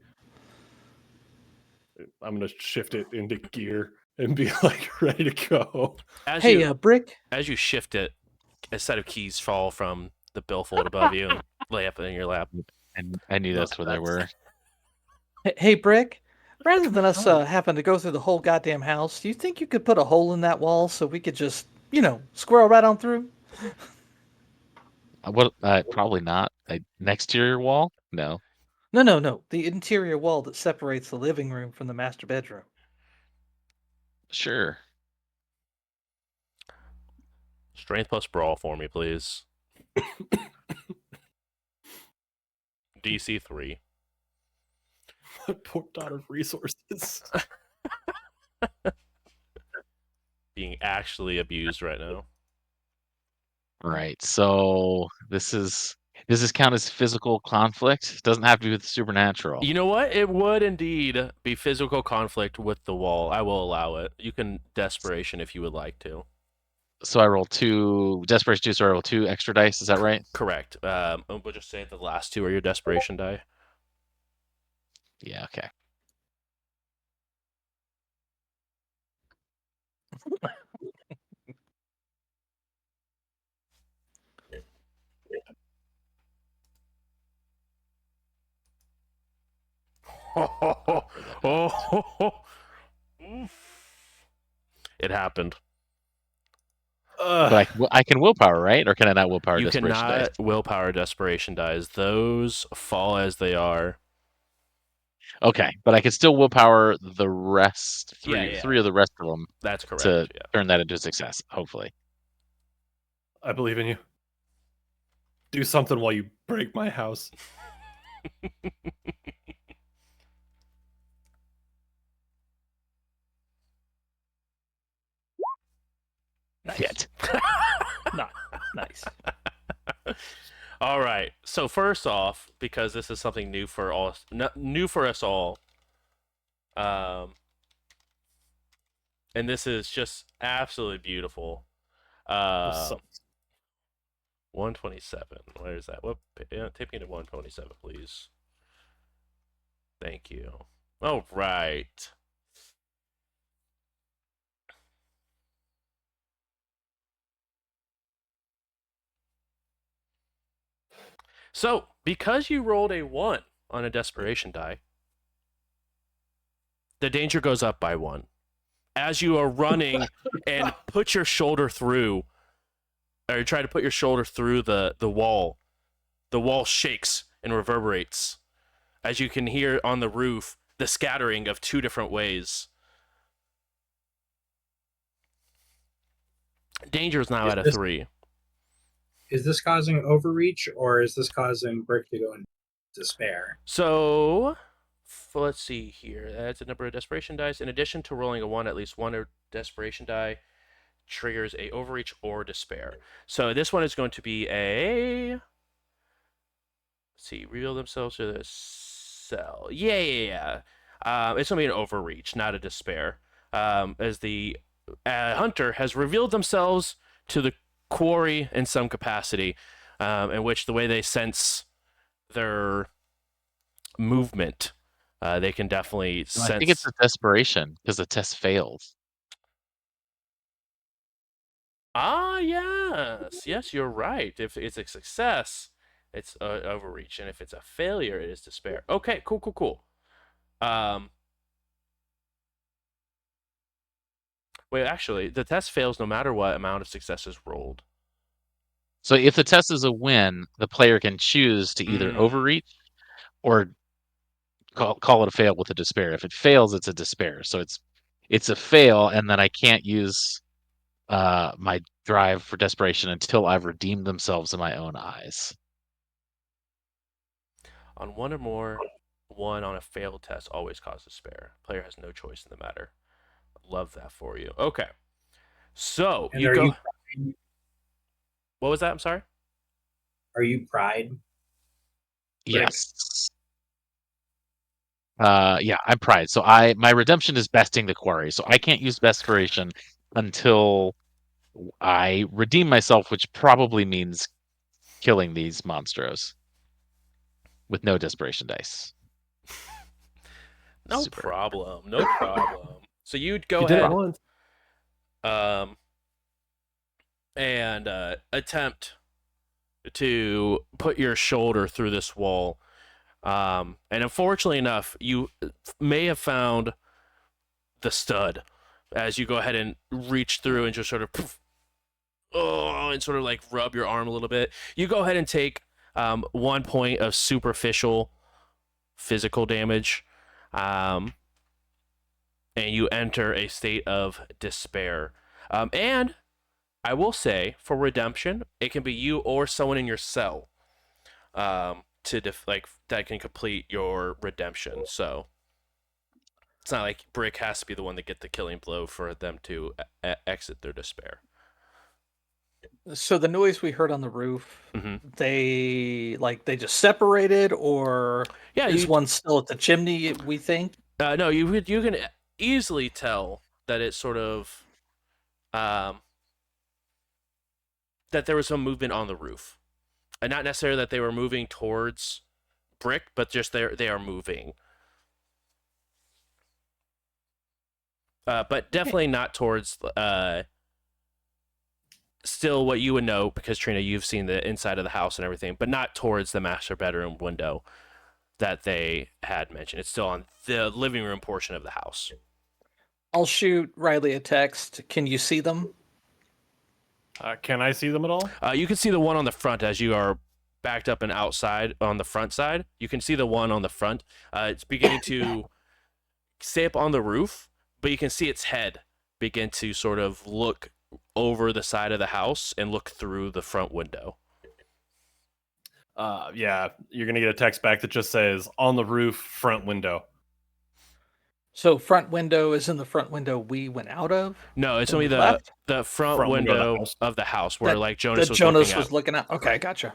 I'm gonna shift it into gear and be like ready to go.
As
Hey,
you
Brick.
as you shift it, a set of keys fall from the billfold above you and lay up in your lap.
And I knew that's where they were.
Hey, Brick. Rather than us having to go through the whole goddamn house, do you think you could put a hole in that wall so we could just, squirrel right on through?
What? Probably not. Next to your wall? No.
No. The interior wall that separates the living room from the master bedroom.
Sure.
Strength plus brawl for me, please. DC 3.
Poor daughter resources.
Being actually abused right now.
Right. So does this count as physical conflict? It doesn't have to be with the supernatural.
You know what? It would indeed be physical conflict with the wall. I will allow it. You can desperation if you would like to.
So I roll two desperation 2, so I roll 2 extra dice. Is that right?
Correct. We'll just say the last two are your desperation die.
Yeah. Okay.
It happened.
But I can willpower, right? Or can I not willpower
You
desperation dice?
cannot willpower desperation dice. Those fall as they are.
Okay, but I can still willpower the rest,
Yeah.
three of the rest of them
That's correct.
to
Yeah.
turn that into a success, hopefully.
I believe in you. Do something while you break my house.
Nice.
Shit.
Nice.
All right. So first off, because this is something new for all, new for us all, and this is just absolutely beautiful.
So-
127. Where is that? What? Take me to 127, please. Thank you. All right. So, because you rolled a 1 on a desperation die, the danger goes up by 1. As you are running and put your shoulder through, or you try to put your shoulder through the wall shakes and reverberates. As you can hear on the roof, the scattering of 2 different ways. Danger is now at a 3.
Is this causing overreach, or is this causing Brick to go in despair?
So, let's see here. That's a number of desperation dice. In addition to rolling a 1, at least one desperation die triggers a overreach or despair. So this one is going to be a... Let's see. Reveal themselves to the cell. Yeah. It's going to be an overreach, not a despair. As the hunter has revealed themselves to the quarry in some capacity, in which the way they sense their movement, they can definitely
No,
sense.
I think it's a desperation because the test failed.
Yes, you're right. If it's a success, it's overreach, and if it's a failure, it is despair. Okay, cool. Wait, actually, the test fails no matter what amount of successes rolled.
So if the test is a win, the player can choose to either overreach or call it a fail with a despair. If it fails, it's a despair. So it's a fail, and then I can't use my drive for desperation until I've redeemed themselves in my own eyes.
On one or more, 1 on a failed test always causes despair. Player has no choice in the matter. Love that for you. Okay. So,
And
you
are
go...
you pride?
What was that? I'm sorry?
Are you pride?
Yes. Yeah, I'm pride. So my redemption is besting the quarry. So I can't use desperation until I redeem myself, which probably means killing these monstros with no desperation dice.
No
Super.
problem. So you'd go
You did it
ahead
once.
and attempt to put your shoulder through this wall. And unfortunately enough, you may have found the stud as you go ahead and reach through and just sort of poof, and sort of like rub your arm a little bit. You go ahead and take 1 point of superficial physical damage, and you enter a state of despair. And I will say, for redemption, it can be you or someone in your cell that can complete your redemption. So it's not like Brick has to be the one to get the killing blow for them to exit their despair.
So the noise we heard on the roof,
Mhm.
they just separated, or
Yeah,
is one still at the chimney? We think.
no, you can easily tell that it's sort of that there was some movement on the roof, and not necessarily that they were moving towards Brick, but just they are moving. but definitely not towards. Still, what you would know because Trina, you've seen the inside of the house and everything, but not towards the master bedroom window that they had mentioned. It's still on the living room portion of the house.
I'll shoot Riley a text. Can you see them?
Can I see them at all?
You can see the one on the front as you are backed up and outside on the front side. You can see the one on the front. It's beginning to stay up on the roof, but you can see its head begin to sort of look over the side of the house and look through the front window.
Yeah, you're gonna get a text back that just says on the roof, front window.
So front window is in the front window we went out of.
No, it's
when
only
we left?
the front
Front window
window
of
of the house where
That-
like Jonas
that
was
Jonas
looking
was
at.
looking at. Okay, gotcha.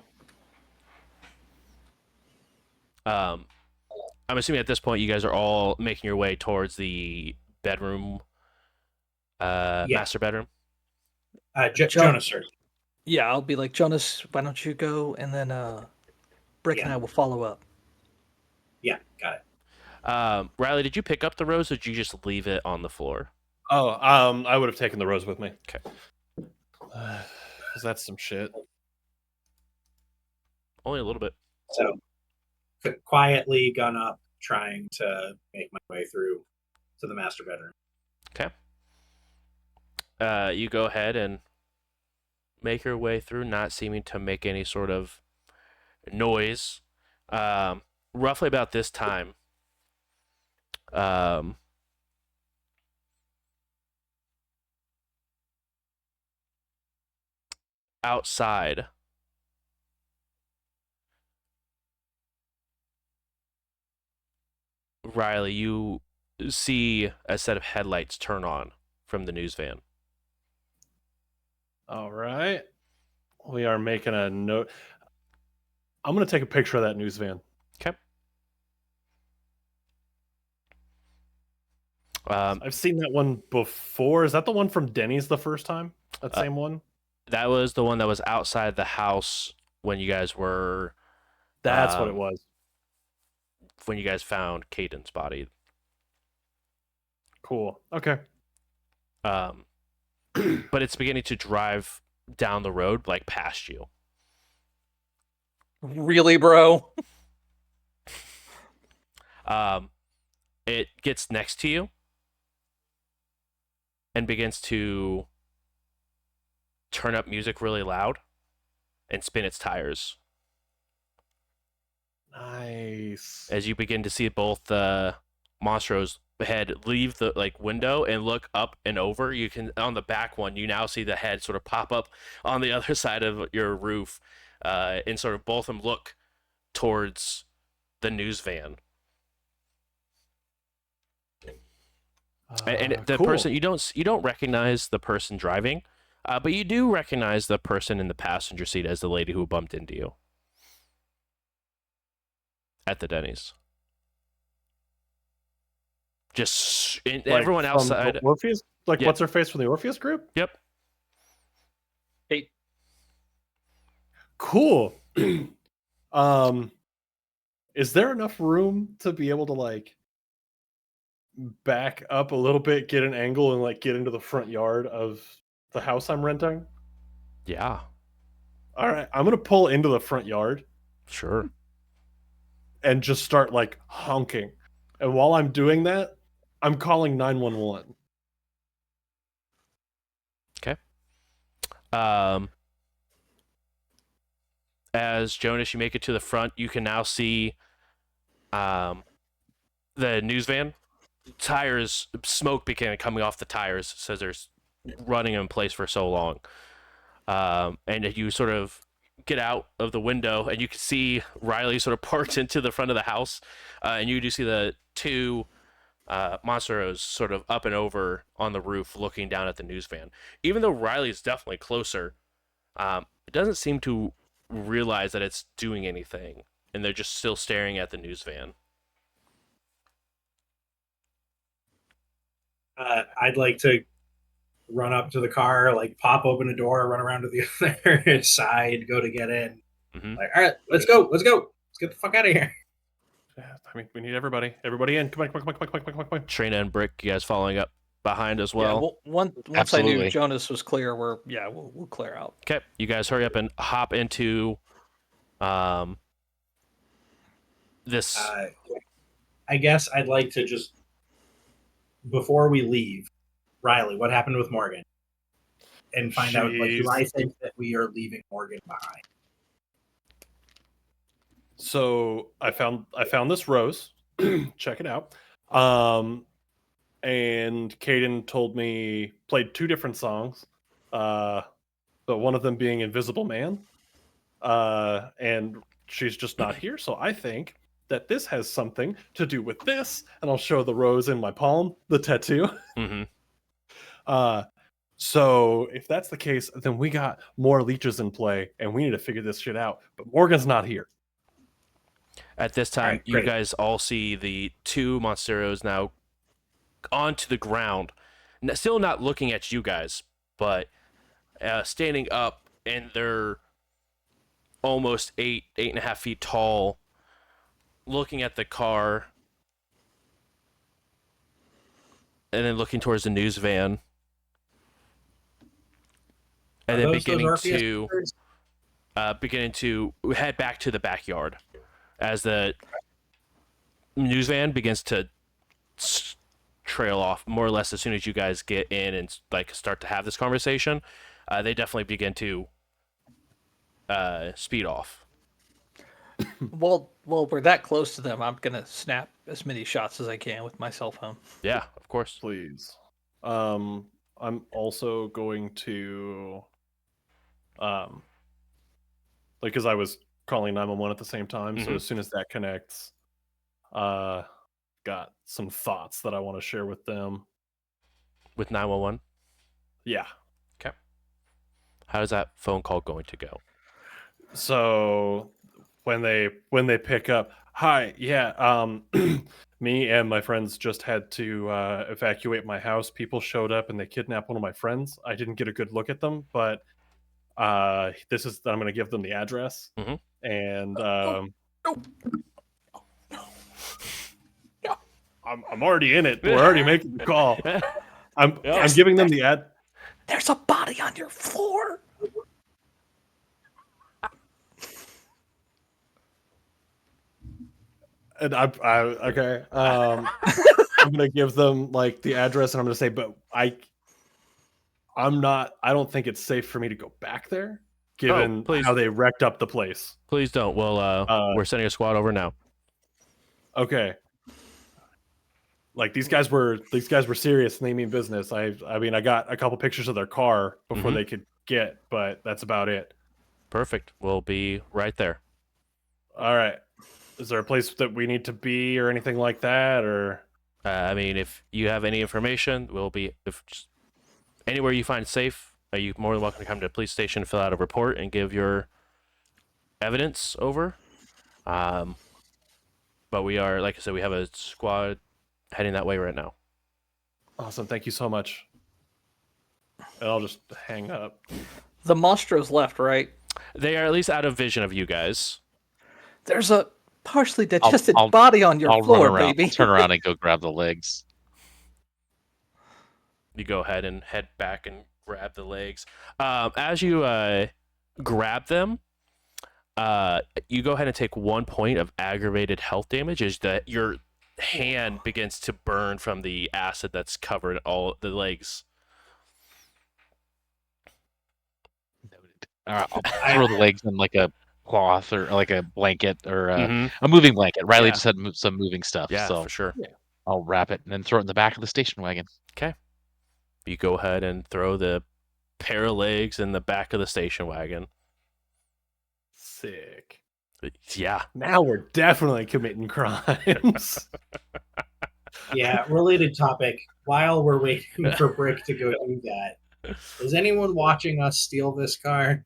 I'm assuming at this point you guys are all making your way towards the bedroom, master bedroom.
Jonas, sir.
Yeah, I'll be like, Jonas, why don't you go, and then Brick and
Yeah.
I will follow up.
Yeah, got it.
Riley, did you pick up the rose or did you just leave it on the floor?
Oh, I would have taken the rose with me.
Okay.
'Cause that's some shit.
Only a little bit.
So quietly gun up, trying to make my way through to the master bedroom.
Okay. You go ahead and make your way through, not seeming to make any sort of noise. Roughly about this time, outside, Riley, you see a set of headlights turn on from the news van.
All right. We are making a note. I'm going to take a picture of that news van.
Okay.
I've seen that one before. Is that the one from Denny's the first time? That same one?
That was the one that was outside the house when you guys were.
That's what it was.
When you guys found Caden's body.
Cool. Okay.
But it's beginning to drive down the road, like past you.
Really, bro?
It gets next to you and begins to turn up music really loud and spin its tires.
Nice.
As you begin to see both the Monstro's head leave the window and look up and over, you can on the back one you now see the head sort of pop up on the other side of your roof, and sort of both of them look towards the news van. And the
cool.
person you don't recognize the person driving, but you do recognize the person in the passenger seat as the lady who bumped into you at the Denny's. Just everyone
from
outside.
the Orpheus?
Yeah.
What's her face from the Orpheus group?
Yep.
Hey,
Cool. Is there enough room to be able to back up a little bit, get an angle, and get into the front yard of the house I'm renting?
Yeah.
All right, I'm gonna pull into the front yard
Sure.
and just start honking. And while I'm doing that, I'm calling 911.
Okay. As Jonas, you make it to the front, you can now see the news van. Tires, smoke began coming off the tires, says there's running in place for so long. And you sort of get out of the window and you can see Riley sort of parked into the front of the house. And you do see the two Monsteros sort of up and over on the roof looking down at the news van. Even though Riley's definitely closer, it doesn't seem to realize that it's doing anything. And they're just still staring at the news van.
I'd like to run up to the car, pop open a door, run around to the other side, go to get in.
Mm-hmm.
All right, let's go. Let's get the fuck out of here.
Yeah, I mean, we need everybody. Everybody in. Come on.
Trina and Brick, you guys following up? behind as
Yeah,
well.
once I knew
Absolutely.
Jonas was clear, we'll clear out.
Okay, you guys hurry up and hop into this.
I guess I'd like to just, before we leave, Riley, what happened with Morgan? And find out, like, do I think that we are leaving Morgan behind?
So I found this rose. Check it out. And Caden told me played 2 different songs, but one of them being Invisible Man. And she's just not here, so I think that this has something to do with this, and I'll show the rose in my palm, the tattoo.
Mm-hmm.
So if that's the case, then we got more leeches in play, and we need to figure this shit out. But Morgan's not here.
At this time,
Alright,
you
great.
guys all see the 2 Monsteros now onto the ground, still not looking at you guys, but standing up, and they're almost 8.5 feet tall, looking at the car, and then looking towards the news van, and then beginning to head back to the backyard as the news van begins to trail off more or less as soon as you guys get in and like start to have this conversation. They definitely begin to speed off.
Well, we're that close to them. I'm gonna snap as many shots as I can with my cell phone.
Yeah, of course.
Please. I'm also going to because I was calling 911 at the same time, so
Mhm.
as soon as that connects, got some thoughts that I want to share with them.
With 911.
Yeah.
Okay. How is that phone call going to go?
So when they pick up, hi, yeah, me and my friends just had to evacuate my house. People showed up and they kidnapped one of my friends. I didn't get a good look at them, but I'm going to give them the address.
Mhm.
And
No.
I'm already in it. We're already making the call. I'm
Yes,
giving them the ad.
There's a body on your floor.
And okay. I'm gonna give them like the address, and I'm gonna say, but I don't think it's safe for me to go back there, given
please.
how they wrecked up the place.
Please don't. Well, we're sending a squad over now.
Okay. Like these guys were serious and they mean business. I mean I got a couple pictures of their car before
Mhm.
they could get, but that's about it.
Perfect. We'll be right there.
All right. Is there a place that we need to be or anything like that, or?
I mean, if you have any information, we'll be just anywhere you find safe. Are you more than welcome to come to the police station, fill out a report, and give your evidence over? But we are, like I said, we have a squad heading that way right now.
Awesome. Thank you so much. And I'll just hang up.
The Monstro's left, right?
They are at least out of vision of you guys.
There's a partially digested
I'll
body on your
I'll
floor,
run around.
baby.
I'll turn around and go grab the legs.
You go ahead and head back and grab the legs. As you grab them, you go ahead and take 1 point of aggravated health damage as that your hand begins to burn from the acid that's covered all the legs.
All right, I'll throw the legs in like a cloth or like a blanket or
Mhm.
a moving blanket. Riley
Yeah.
just had some moving stuff,
Yeah,
so
for sure.
I'll wrap it and then throw it in the back of the station wagon.
Okay. You go ahead and throw the pair of legs in the back of the station wagon.
Sick.
Yeah.
Now we're definitely committing crimes.
Yeah, related topic. While we're waiting for Brick to go do that, is anyone watching us steal this car?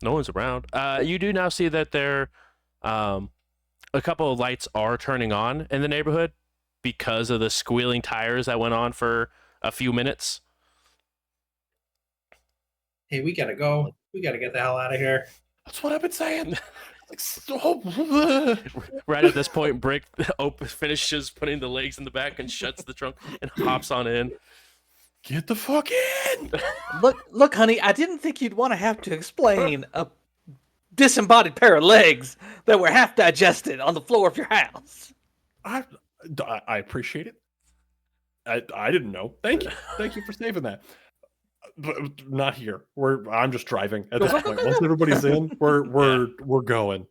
No one's around. You do now see that there, a couple of lights are turning on in the neighborhood because of the squealing tires that went on for a few minutes.
Hey, we gotta go. We gotta get the hell out of here.
That's what I've been saying.
Right at this point, Brick finishes putting the legs in the back and shuts the trunk and hops on in.
Get the fuck in!
Look, honey, I didn't think you'd want to have to explain a disembodied pair of legs that were half digested on the floor of your house.
I appreciate it. I didn't know. Thank you for saving that. But not here. I'm just driving at this point. Once everybody's in, we're going.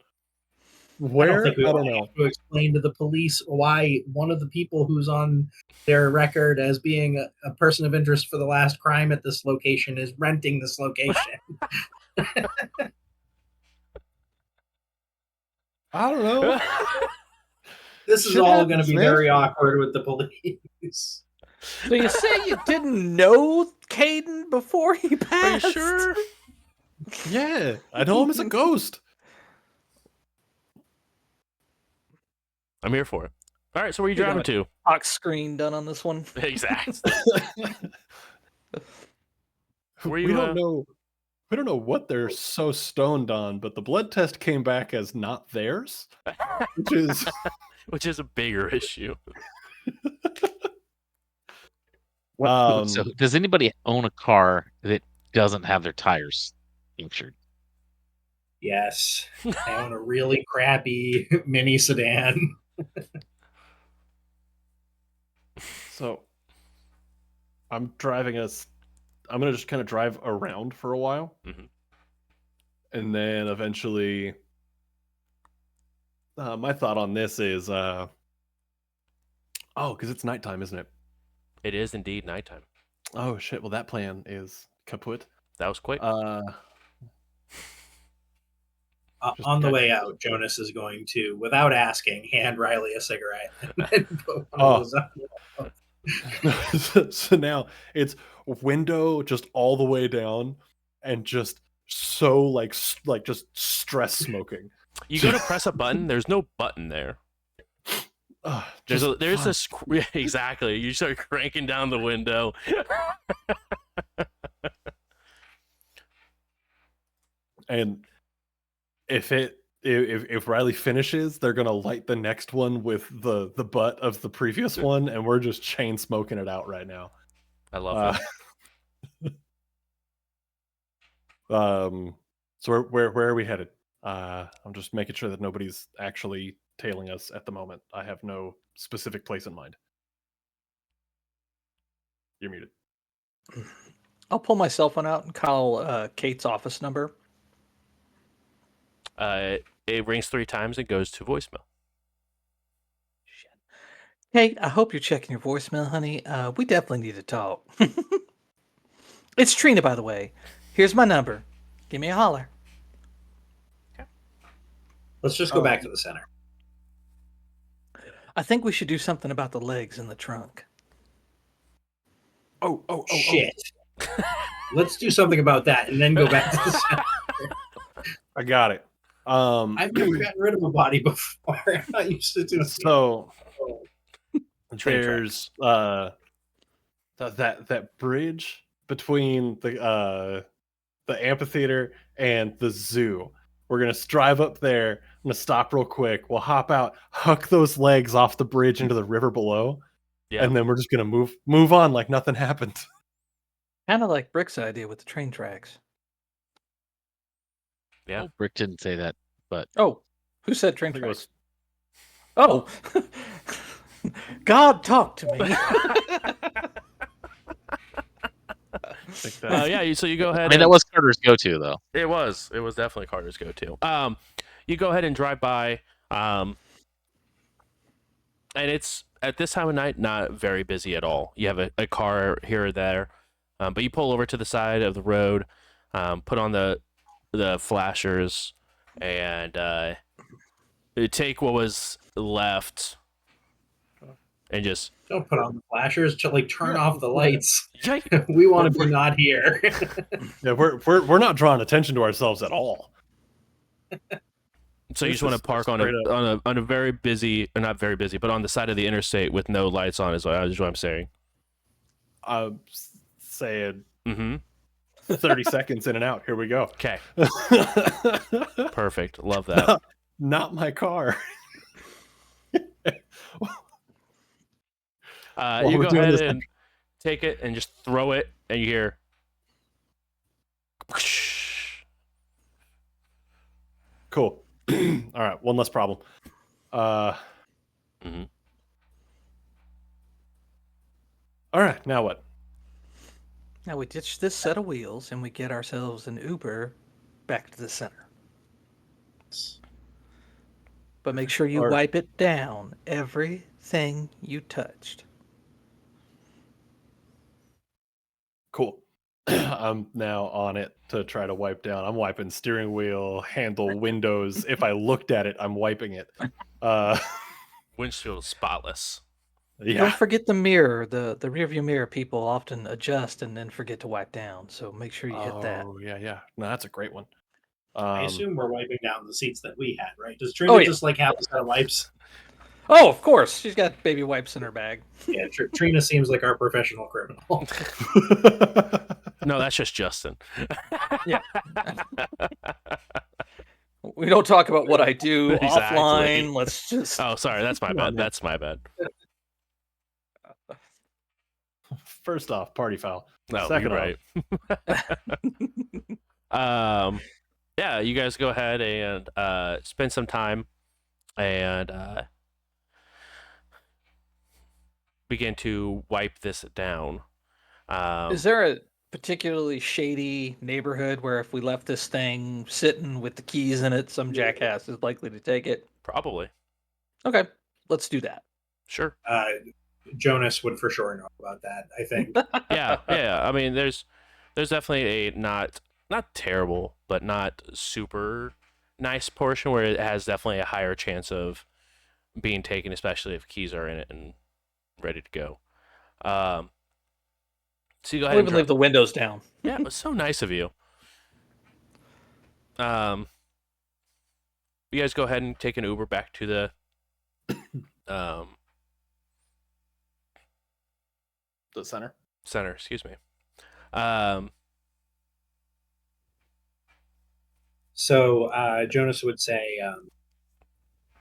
Where?
I
don't know.
have to explain to the police why one of the people who's on their record as being a person of interest for the last crime at this location is renting this location.
I don't know.
This is
Shit
all going to
happens,
be
man.
very awkward with the police.
So you say you didn't know Caden before he
Are you
passed?
sure?
Yeah, I know him as a ghost.
I'm here for it. All right, so where are you
You got
driving to?
Lock screen done on this one.
Exactly. Where
we
you,
don't know. We don't know what they're so stoned on, but the blood test came back as not theirs, which is
Which is a bigger issue.
So, does anybody own a car that doesn't have their tires punctured?
Yes, I own a really crappy mini sedan.
so. I'm driving us. I'm gonna just kind of drive around for a while, and then eventually. My thought on this is, because it's nighttime, isn't it?
It is indeed nighttime.
Oh shit! Well, that plan is kaput.
That was quick.
On the way out, Jonas is going to, without asking, hand Riley a cigarette. And put one of those on.
So now it's window just all the way down, and just so like just stress smoking.
You go to press a button. There's no button there. There's this exactly. You start cranking down the window.
And if Riley finishes, they're gonna light the next one with the butt of the previous one, and we're just chain smoking it out right now.
I love it.
So where are we headed? I'm just making sure that nobody's actually tailing us at the moment. I have no specific place in mind. You're muted.
I'll pull my cell phone out and call Kate's office number.
It rings 3 times and goes to voicemail.
Kate, I hope you're checking your voicemail, honey. We definitely need to talk. It's Trina, by the way. Here's my number. Give me a holler.
Let's just go back to the center.
I think we should do something about the legs in the trunk.
Oh,
Shit. Let's do something about that and then go back to the center.
I got it.
I've never gotten rid of a body before. I'm not used to doing
so
Train
there's that bridge between the amphitheater and the zoo. We're gonna drive up there. I'm gonna stop real quick. We'll hop out, huck those legs off the bridge into the river below, and then we're just gonna move on like nothing happened.
Kind of like Brick's idea with the train tracks.
Yeah.
Well, Brick didn't say that, but
Oh, who said train
I think it
tracks?
was-
Oh, God, talk to me.
Yeah. So you go ahead.
I mean that was Carter's go-to though.
It was definitely Carter's go-to. You go ahead and drive by, and it's at this time of night not very busy at all. You have a car here or there, but you pull over to the side of the road, put on the flashers, and take what was left, and just
Don't put on the flashers. Turn off the lights.
Yike.
We want to be not here.
Yeah, we're not drawing attention to ourselves at all.
So you
This
just want
is
to park
straight up.
on a very busy, or not very busy, but on the side of the interstate with no lights on is what I'm saying.
I'm saying
Mm-hmm.
30 seconds in and out. Here we go.
Okay, perfect. Love that.
Not my car. While
You
we're
go
doing
ahead
this,
and take it and just throw it, and you hear.
cool. All right, one less problem.
Mhm.
All right, now what?
Now we ditch this set of wheels and we get ourselves an Uber back to the center. But make sure you
Or-
wipe it down. Everything you touched.
Cool. I'm now on it to try to wipe down. I'm wiping steering wheel, handle, windows. If I looked at it, I'm wiping it.
Windshield is spotless.
Yeah.
Don't forget the mirror. The rear view mirror people often adjust and then forget to wipe down. So make sure you hit that.
Oh, yeah. No, that's a great one.
I assume we're wiping down the seats that we had, right? Does
Oh,
Trina
yeah.
just like have a set of wipes?
Oh, of course. She's got baby wipes in her bag.
Yeah, Trina seems like our professional criminal.
No, that's just Justin.
Yeah. We don't talk about what I do
Exactly.
offline. Let's just.
Oh, sorry, that's my
Come on,
bad.
man.
That's my bad.
First off, party foul.
No,
Second
you're right. Yeah, you guys go ahead and spend some time and begin to wipe this down.
Is there a particularly shady neighborhood where if we left this thing sitting with the keys in it, some jackass is likely to take it?
Probably.
Okay, let's do that.
Sure.
Jonas would for sure know about that, I think.
Yeah. I mean, there's definitely a not terrible, but not super nice portion where it has definitely a higher chance of being taken, especially if keys are in it and ready to go. So you go ahead
We'll
and
even leave the windows down.
Yeah, it was so nice of you. You guys go ahead and take an Uber back to the
The center.
center. Excuse me. Um,
So Jonas would say,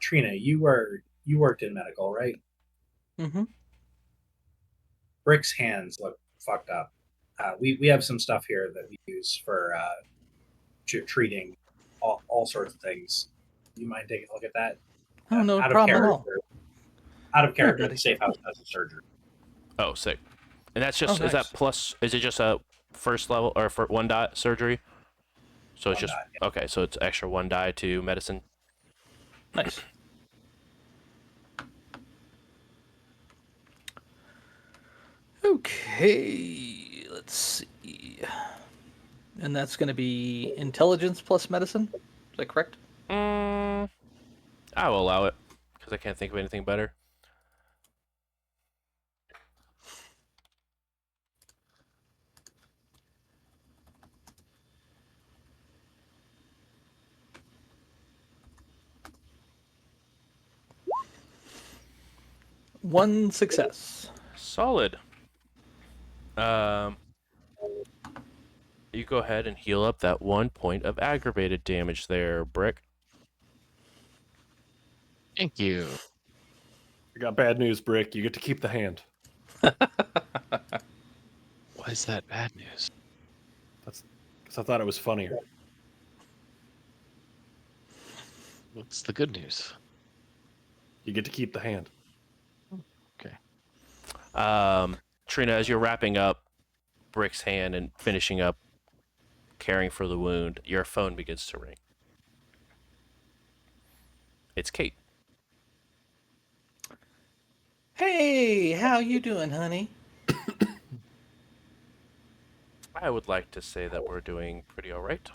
Trina, you worked in medical, right?
Mm-hmm.
Brick's hands look fucked up. We have some stuff here that we use for treating all sorts of things. You mind taking a look at that?
Oh, no
Out of
problem at all.
character. Out of character,
buddy.
the safe house has a surgery.
oh, sick. And that's just
Oh,
is that
nice.
plus? Is it just a first level or for 1 die surgery? So it's
1
just
die,
okay. So it's extra 1 die to medicine.
Nice. Okay, let's see. And that's going to be intelligence plus medicine. Is that correct?
I will allow it because I can't think of anything better.
One success.
Solid. You go ahead and heal up that 1 point of aggravated damage there, Brick.
Thank you.
I got bad news, Brick. You get to keep the hand.
Why is that bad news?
That's because I thought it was funnier.
What's the good news?
You get to keep the hand.
Trina, as you're wrapping up Brick's hand and finishing up caring for the wound, your phone begins to ring. It's Kate.
Hey, how you doing, honey?
I would like to say that we're doing pretty all right.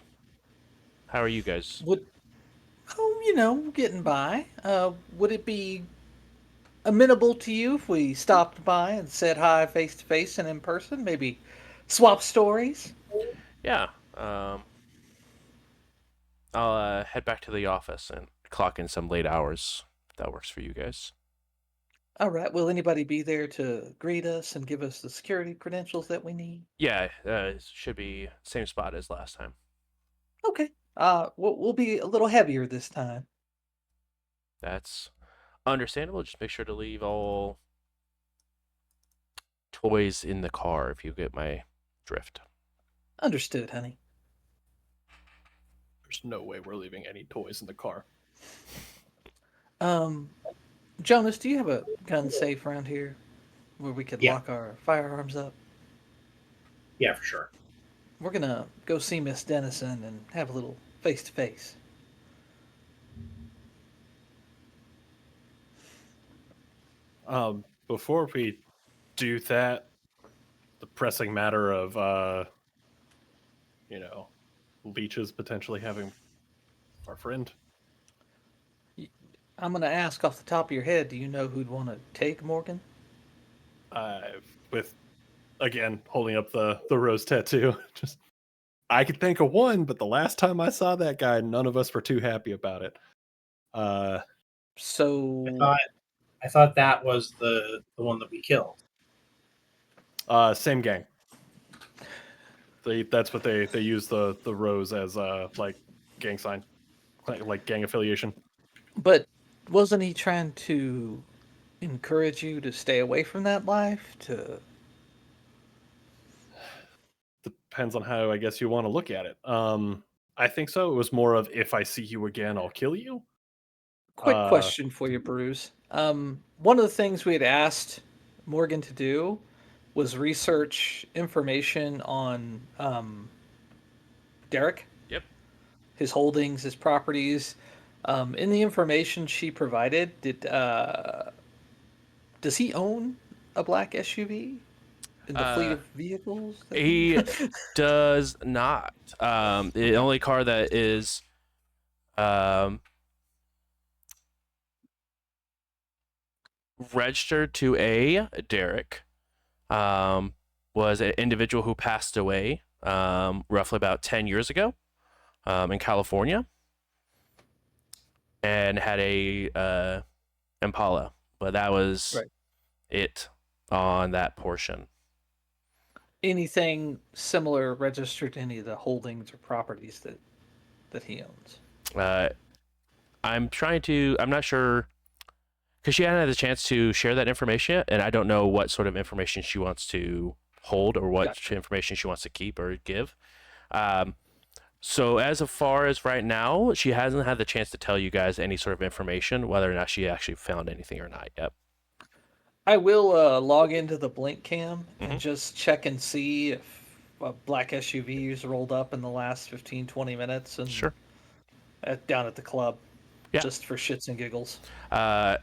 How are you guys?
Getting by. Would it be amenable to you if we stopped by and said hi face to face and in person? Maybe swap stories?
Yeah. I'll head back to the office and clock in some late hours if that works for you guys.
All right. Will anybody be there to greet us and give us the security credentials that we need?
Yeah, it should be same spot as last time.
Okay. We'll be a little heavier this time.
That's understandable. Just make sure to leave all toys in the car if you get my drift.
Understood, honey.
There's no way we're leaving any toys in the car.
Um, Jonas, do you have a gun safe around here where we could
Yeah.
lock our firearms up?
Yeah, for sure.
We're gonna go see Miss Dennison and have a little face to face.
Before we do that, the pressing matter of leeches potentially having our friend.
I'm gonna ask off the top of your head. Do you know who'd want to take Morgan?
With again holding up the rose tattoo. Just I could think of one, but the last time I saw that guy, none of us were too happy about it.
So
I thought that was the one that we killed.
Same gang. That's what they use the rose as like gang sign, like gang affiliation.
But wasn't he trying to encourage you to stay away from that life? To
Depends on how I guess you want to look at it. I think so. It was more of if I see you again, I'll kill you.
quick question for you, Bruce. One of the things we had asked Morgan to do was research information on Derek,
Yep.
his holdings, his properties. In the information she provided, does he own a black SUV in the fleet of vehicles? that
He does not. The only car that is registered to a Derek was an individual who passed away roughly about 10 years ago in California and had a Impala, but that was
Right.
it on that portion.
Anything similar registered to any of the holdings or properties that he owns?
I'm not sure because she hadn't had the chance to share that information yet, and I don't know what sort of information she wants to hold or what
Gotcha.
information she wants to keep or give. So as far as right now, she hasn't had the chance to tell you guys any sort of information, whether or not she actually found anything or not yet.
I will log into the Blink Cam
Mhm.
and just check and see if a black SUV's rolled up in the last 15, 20 minutes and
Sure.
down at the club.
Yeah.
Just for shits and giggles.
A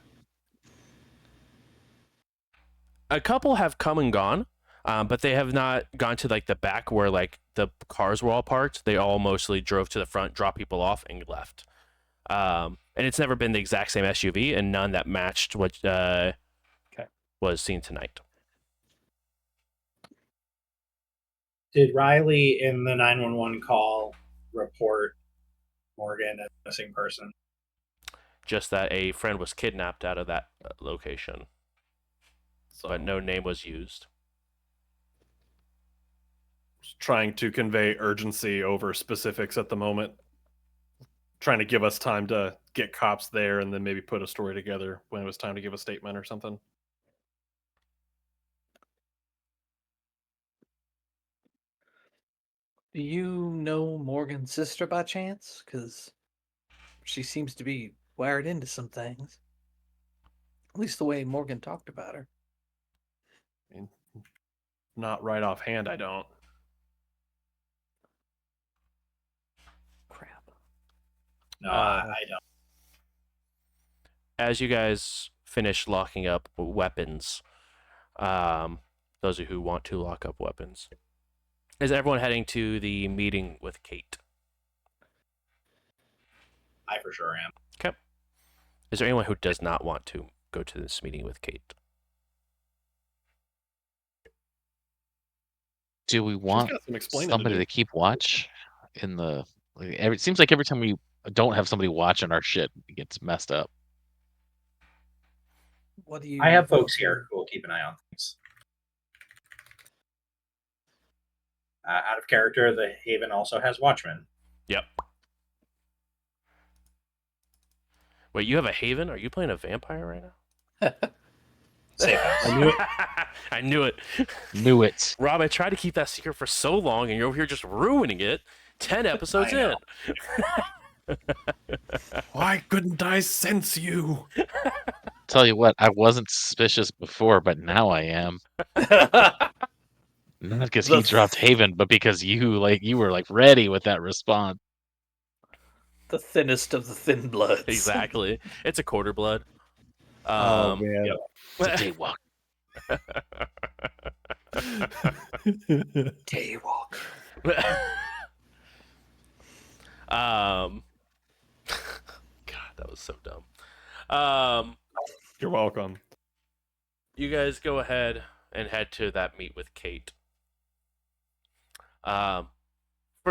couple have come and gone, but they have not gone to like the back where like the cars were all parked. They all mostly drove to the front, dropped people off, and left. And it's never been the exact same SUV, and none that matched what was seen tonight.
Did Riley in the 911 call report Morgan as a missing person?
Just that a friend was kidnapped out of that location, but no name was used.
Trying to convey urgency over specifics at the moment. Trying to give us time to get cops there and then maybe put a story together when it was time to give a statement or something.
Do you know Morgan's sister by chance? Because she seems to be wired into some things. At least the way Morgan talked about her.
I mean, not right offhand, I don't.
Crap.
No, I don't.
As you guys finish locking up weapons, those of you who want to lock up weapons, is everyone heading to the meeting with Kate?
I for sure am.
Okay. Is there anyone who does not want to go to this meeting with Kate?
Do we want
got some explaining to
somebody
do.
to keep watch in the? It seems like every time we don't have somebody watching our shit, it gets messed up.
What do you?
I have folks here who will keep an eye on things. Out of character, the Haven also has watchmen.
Yep. Wait, you have a Haven? Are you playing a vampire right now?
Safe house.
I knew it.
I knew it.
Knew it.
Rob, I tried to keep that secret for so long, and you're over here just ruining it. 10 episodes
I
in.
know.
Why couldn't I sense you?
Tell you what, I wasn't suspicious before, but now I am. Not because he
The
dropped Haven, but because you were like ready with that response.
the thinnest of the thin bloods.
Exactly. It's a quarter blood.
Oh man.
Yep.
It's a daywalk.
Daywalk.
God, that was so dumb.
You're welcome.
You guys go ahead and head to that meet with Kate. For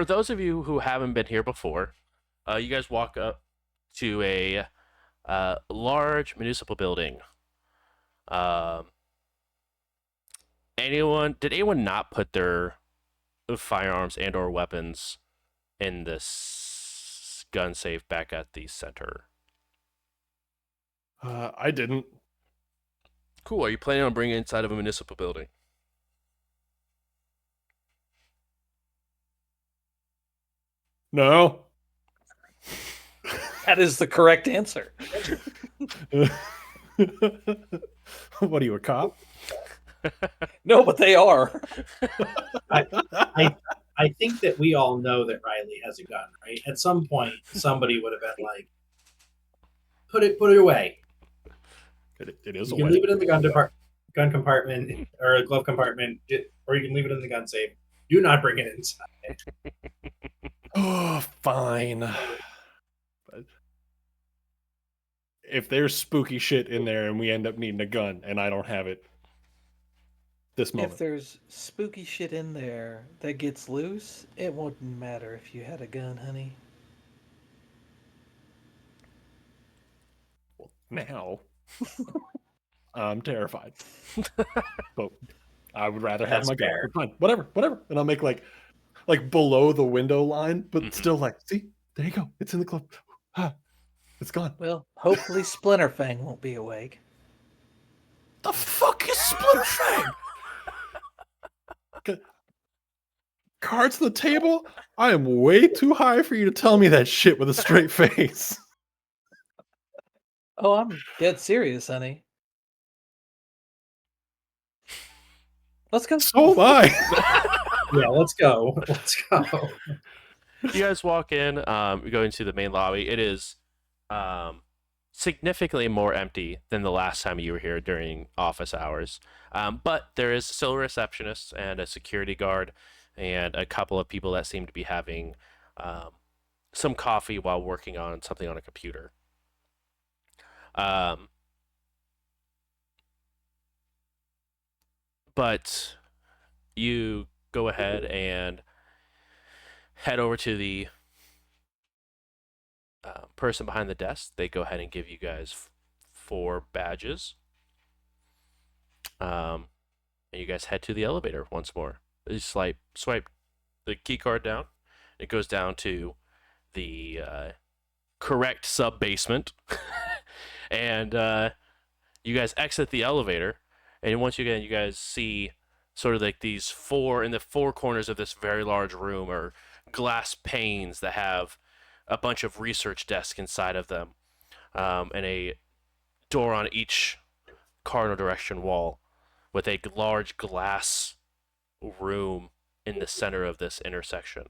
those of you who haven't been here before, you guys walk up to a large municipal building. Did anyone not put their firearms and or weapons in this gun safe back at the center?
I didn't.
Cool. Are you planning on bringing it inside of a municipal building?
No.
That is the correct answer.
What are you, a cop?
No, but they are.
I think that we all know that Riley has a gun, right? At some point, somebody would have been like, "Put it away.
It is
You
a
can
way.
leave it in the gun compartment or a glove compartment, or you can leave it in the gun safe. Do not bring it inside."
Oh, fine. But if there's spooky shit in there and we end up needing a gun and I don't have it this moment.
If there's spooky shit in there that gets loose, it wouldn't matter if you had a gun, honey.
Now, I'm terrified. But I would rather have
That's
my gun.
fair.
Fine, whatever. And I'll make like below the window line, but
Mhm.
still like, see, there you go. It's in the club. Ah, it's gone.
Well, hopefully Splinterfang won't be awake.
The fuck is Splinterfang? Cards on the table? I am way too high for you to tell me that shit with a straight face.
Oh, I'm dead serious, honey. Let's go.
So am I.
Yeah, let's go. Let's go.
You guys walk in, you go into the main lobby. It is significantly more empty than the last time you were here during office hours. But there is still a receptionist and a security guard and a couple of people that seem to be having some coffee while working on something on a computer. But you go ahead and head over to the person behind the desk. They go ahead and give you guys 4 badges. And you guys head to the elevator once more. You swipe the key card down. It goes down to the correct sub basement. And you guys exit the elevator. And once again, you guys see sort of like these 4 in the 4 corners of this very large room are glass panes that have a bunch of research desks inside of them, and a door on each cardinal direction wall with a large glass room in the center of this intersection.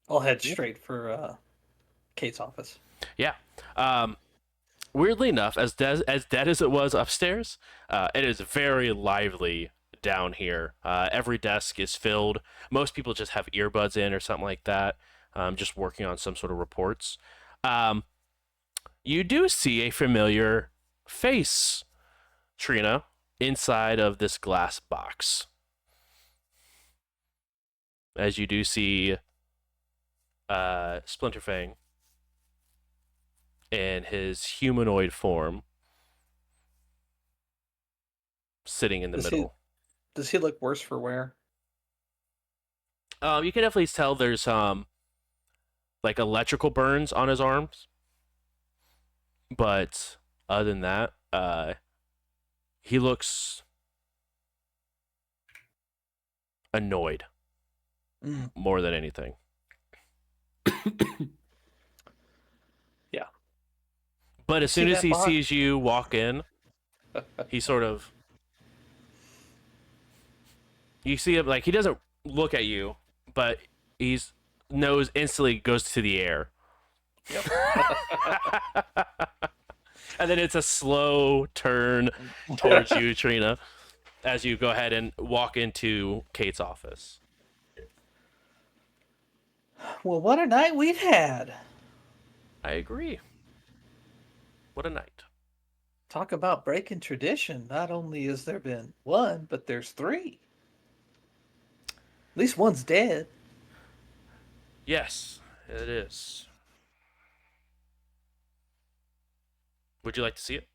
I'll head straight for Kate's office.
Yeah. Weirdly enough, as dead as it was upstairs, it is very lively down here. Every desk is filled. Most people just have earbuds in or something like that, just working on some sort of reports. You do see a familiar face, Trina, inside of this glass box. As you do see Splinterfang in his humanoid form, sitting in the
Does he
middle.
does he look worse for wear?
You can definitely tell there's like electrical burns on his arms, but other than that, he looks annoyed
Mm.
more than anything.
Yeah.
But as
See
soon as
that
he
box?
sees you walk in, he sort of, you see him like he doesn't look at you, but he's nose instantly goes to the air.
Yep.
And then it's a slow turn towards you, Trina, as you go ahead and walk into Kate's office.
Well, what a night we've had.
I agree. What a night.
Talk about breaking tradition. Not only has there been one, but there's three. At least one's dead.
Yes, it is. Would you like to see it?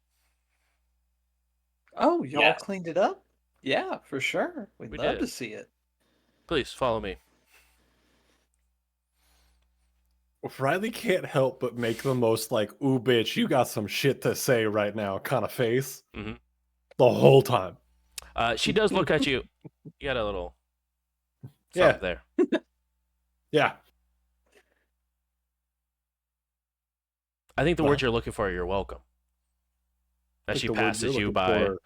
Oh, y'all
Yes.
cleaned it up? Yeah, for sure. We'd
We
love
did.
to see it.
Please follow me.
Riley can't help but make the most like, ooh, bitch, you got some shit to say right now kind of face
Mhm.
the whole time.
She does look at you. You got a little
Yeah.
something there.
Yeah.
I think the
Well,
word you're looking for, you're welcome. As
think
she
the word you're
passes you
looking
by.
for-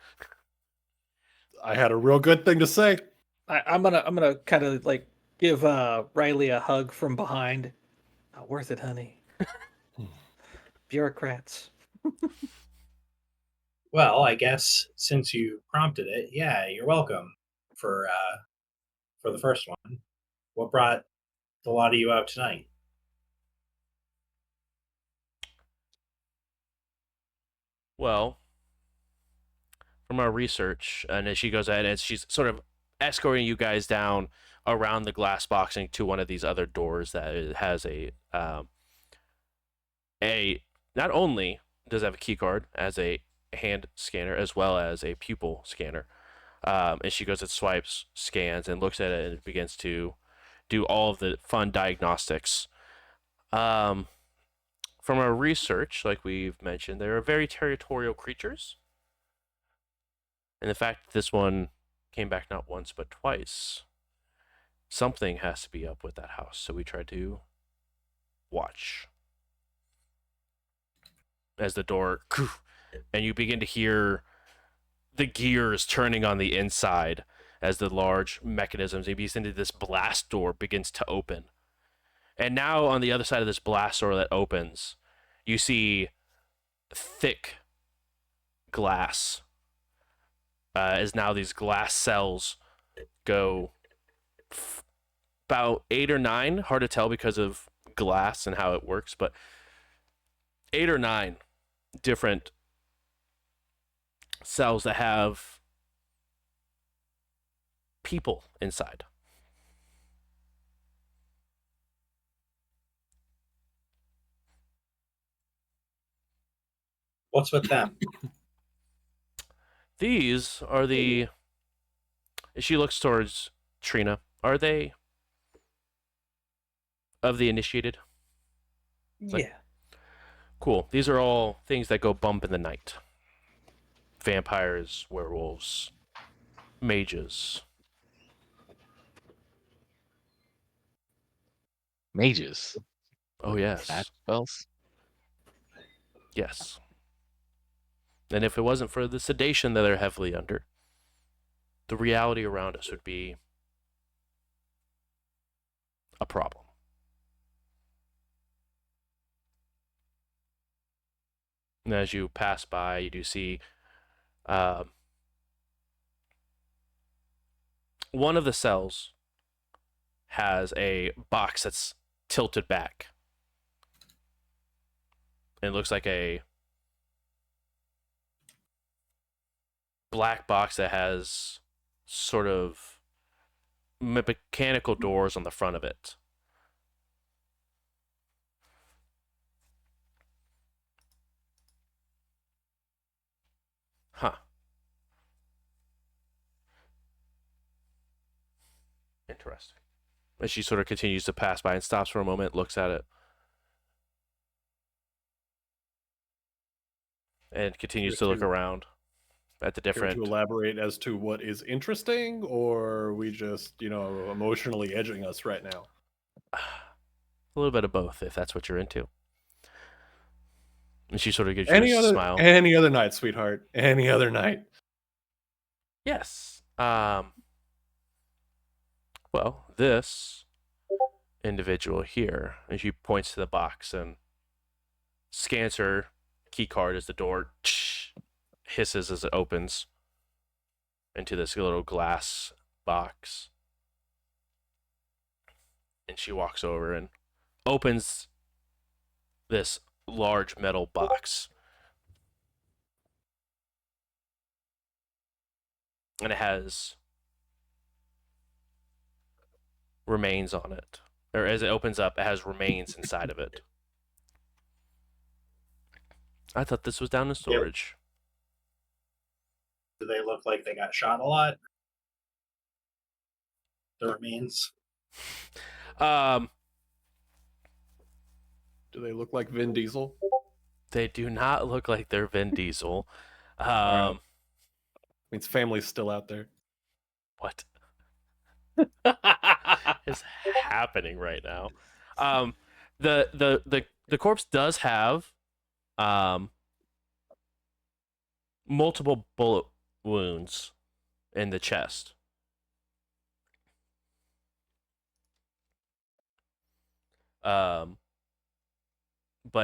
I had a real good thing to say.
I'm gonna kind of like give Riley a hug from behind. Not worth it, honey. Bureaucrats.
Well, I guess since you prompted it, yeah, you're welcome for the first one. What brought the lot of you out tonight?
Well, from our research, and as she goes ahead, as she's sort of escorting you guys down around the glass boxing to one of these other doors that has a not only does it have a key card as a hand scanner as well as a pupil scanner. And she goes and swipes, scans, and looks at it and begins to do all of the fun diagnostics. Um, from our research, like we've mentioned, they are very territorial creatures. And the fact that this one came back not once but twice, something has to be up with that house. So we try to watch as the door, and you begin to hear the gears turning on the inside as the large mechanisms, maybe into this blast door begins to open. And now on the other side of this blast door that opens, you see thick glass. As now these glass cells go about 8 or 9, hard to tell because of glass and how it works, but 8 or 9 different cells that have people inside.
What's with them?
These are the. She looks towards Trina. Are they of the initiated?
Yeah.
Cool. These are all things that go bump in the night. Vampires, werewolves, mages.
Mages.
Oh yes.
Magic spells.
Yes. And if it wasn't for the sedation that they're heavily under, the reality around us would be a problem. And as you pass by, you do see one of the cells has a box that's tilted back. It looks like a black box that has sort of mechanical doors on the front of it. Interesting. And she sort of continues to pass by and stops for a moment, looks at it, and continues to look around at the
Care
different.
to elaborate as to what is interesting, or are we just, emotionally edging us right now?
A little bit of both, if that's what you're into. And she sort of gives you a smile.
Any other night, sweetheart. Any other night.
Yes. Well, this individual here, and she points to the box and scans her key card as the door hisses as it opens into this little glass box. And she walks over and opens this large metal box. And it has remains on it. Or as it opens up, it has remains inside of it. I thought this was down in storage.
Do they look like they got shot a lot? The remains.
Do they look like Vin Diesel?
They do not look like they're Vin Diesel.
Means family's still out there.
What is happening right now? The corpse does have multiple bullet wounds in the chest. But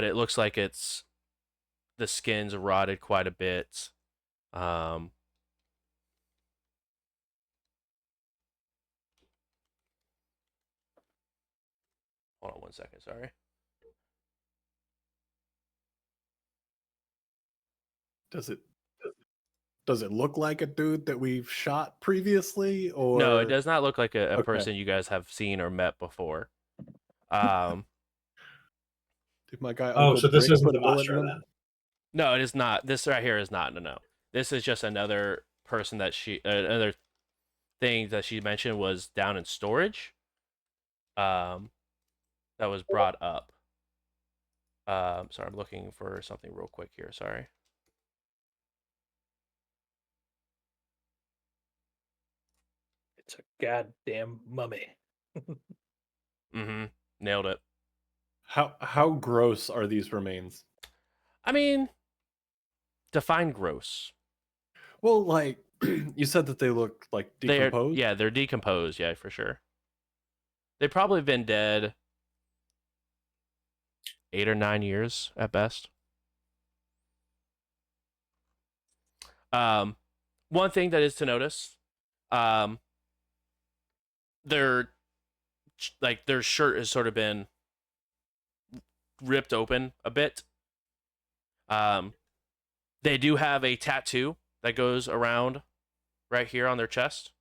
it looks like the skin's rotted quite a bit. Hold on 1 second, sorry.
Does it look like a dude that we've shot previously, or
No, it does not look like a
Okay.
person you guys have seen or met before.
Did my guy
Oh,
Uncle
so this
Brick
isn't
put
the
a bullet in
monster
him?
then.
No, it is not. This right here is not. No. This is just another person that another thing that she mentioned was down in storage. That was brought up. Sorry, I'm looking for something real quick here. Sorry.
It's a goddamn mummy.
Mm-hmm. Nailed it.
How gross are these remains?
I mean, define gross.
Well, like you said that they look like decomposed.
They're decomposed. Yeah, for sure. They've probably been dead 8 or 9 years at best. One thing that is to notice, their shirt has sort of been ripped open a bit. They do have a tattoo that goes around right here on their chest,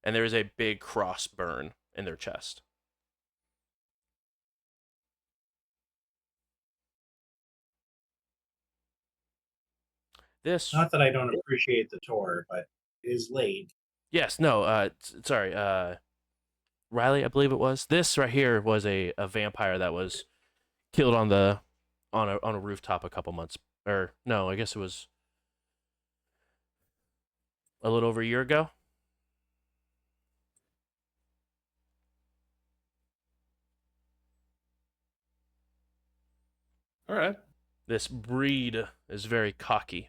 and there is a big cross burn in their chest. This
Not that I don't appreciate the tour, but it is late.
Yes, no, sorry, Riley, I believe it was. This right here was a vampire that was killed on a rooftop a couple months, or no, I guess it was a little over a year ago.
All right.
This breed is very cocky,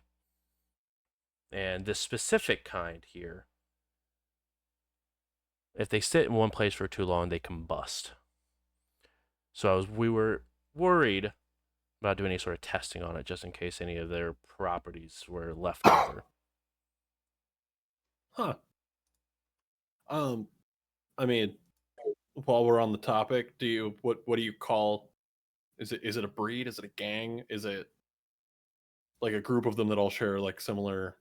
and this specific kind here, if they sit in one place for too long, they combust. So we were worried about doing any sort of testing on it, just in case any of their properties were left over.
Huh. I mean, while we're on the topic, what do you call? Is it a breed? Is it a gang? Is it like a group of them that all share like similar,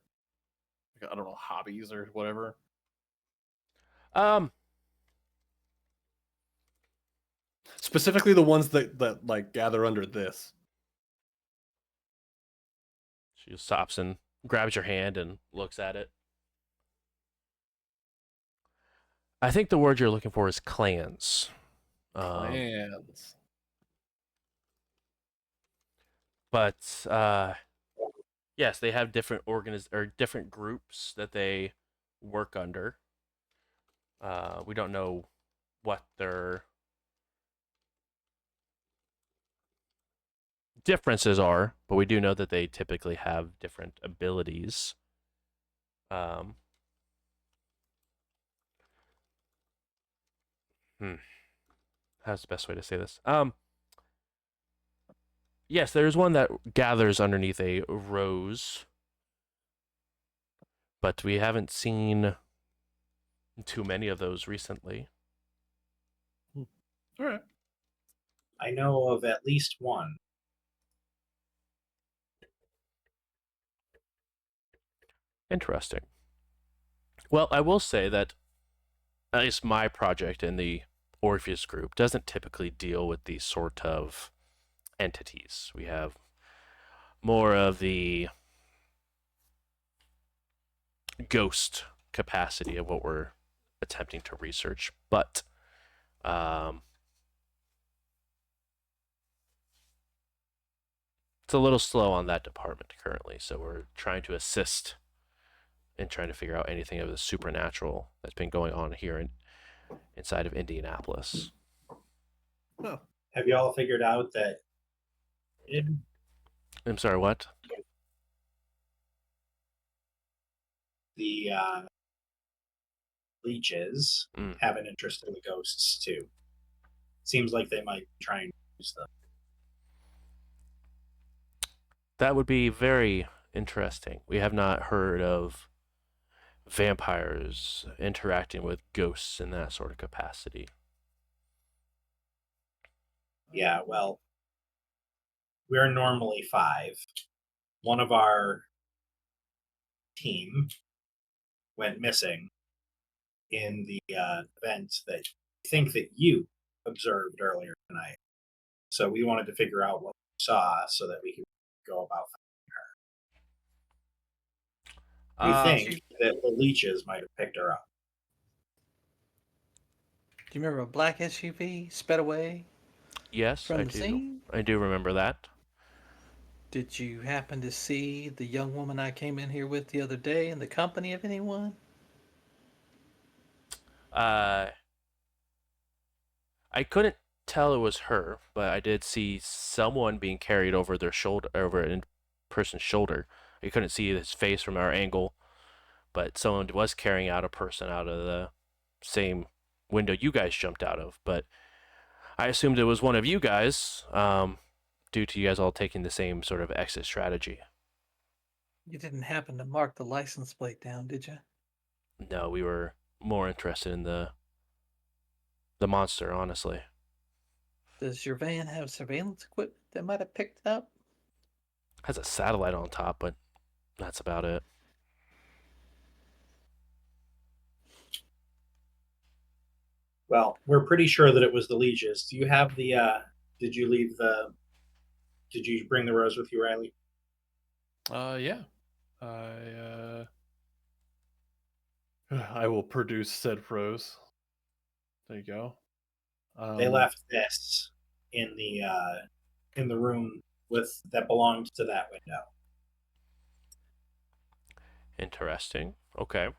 like, I don't know, hobbies or whatever? Specifically the ones that like gather under this.
She stops and grabs your hand and looks at it. I think the word you're looking for is clans.
Clans.
But yes, they have different different groups that they work under. We don't know what their differences are, but we do know that they typically have different abilities. Um, how's the best way to say this? Yes, there's one that gathers underneath a rose, but we haven't seen too many of those recently.
All right.
I know of at least one.
Interesting. Well, I will say that at least my project in the Orpheus group doesn't typically deal with these sort of entities. We have more of the ghost capacity of what we're attempting to research, but it's a little slow on that department currently. So we're trying to assist in trying to figure out anything of the supernatural that's been going on here inside of Indianapolis.
Oh,
Have you all figured out that
I'm sorry, what?
the leeches
Mm.
have an interest in the ghosts too? Seems like they might try and use them.
That would be very interesting. We have not heard of vampires interacting with ghosts in that sort of capacity.
Yeah, well, we're normally 5. One of our team went missing in the event that I think that you observed earlier tonight. So we wanted to figure out what we saw so that we could go about finding her. We think that the leeches might have picked her up.
Do you remember a black SUV sped away
Yes, I
from the
do.
scene?
I do remember that.
Did you happen to see the young woman I came in here with the other day in the company of anyone?
I couldn't tell it was her, but I did see someone being carried over their shoulder, over a person's shoulder. I couldn't see his face from our angle, but someone was carrying out a person out of the same window you guys jumped out of. But I assumed it was one of you guys, due to you guys all taking the same sort of exit strategy.
You didn't happen to mark the license plate down, did you?
No, we were more interested in the monster, honestly.
Does your van have surveillance equipment that might have picked it up?
Has a satellite on top, but that's about it.
Well, we're pretty sure that it was the leeches. Do you have the? Did you leave the? Did you bring the rose with you, Riley?
yeah. I I will produce said rose. There you go.
They left this in the room with that belonged to that window.
Interesting. Okay.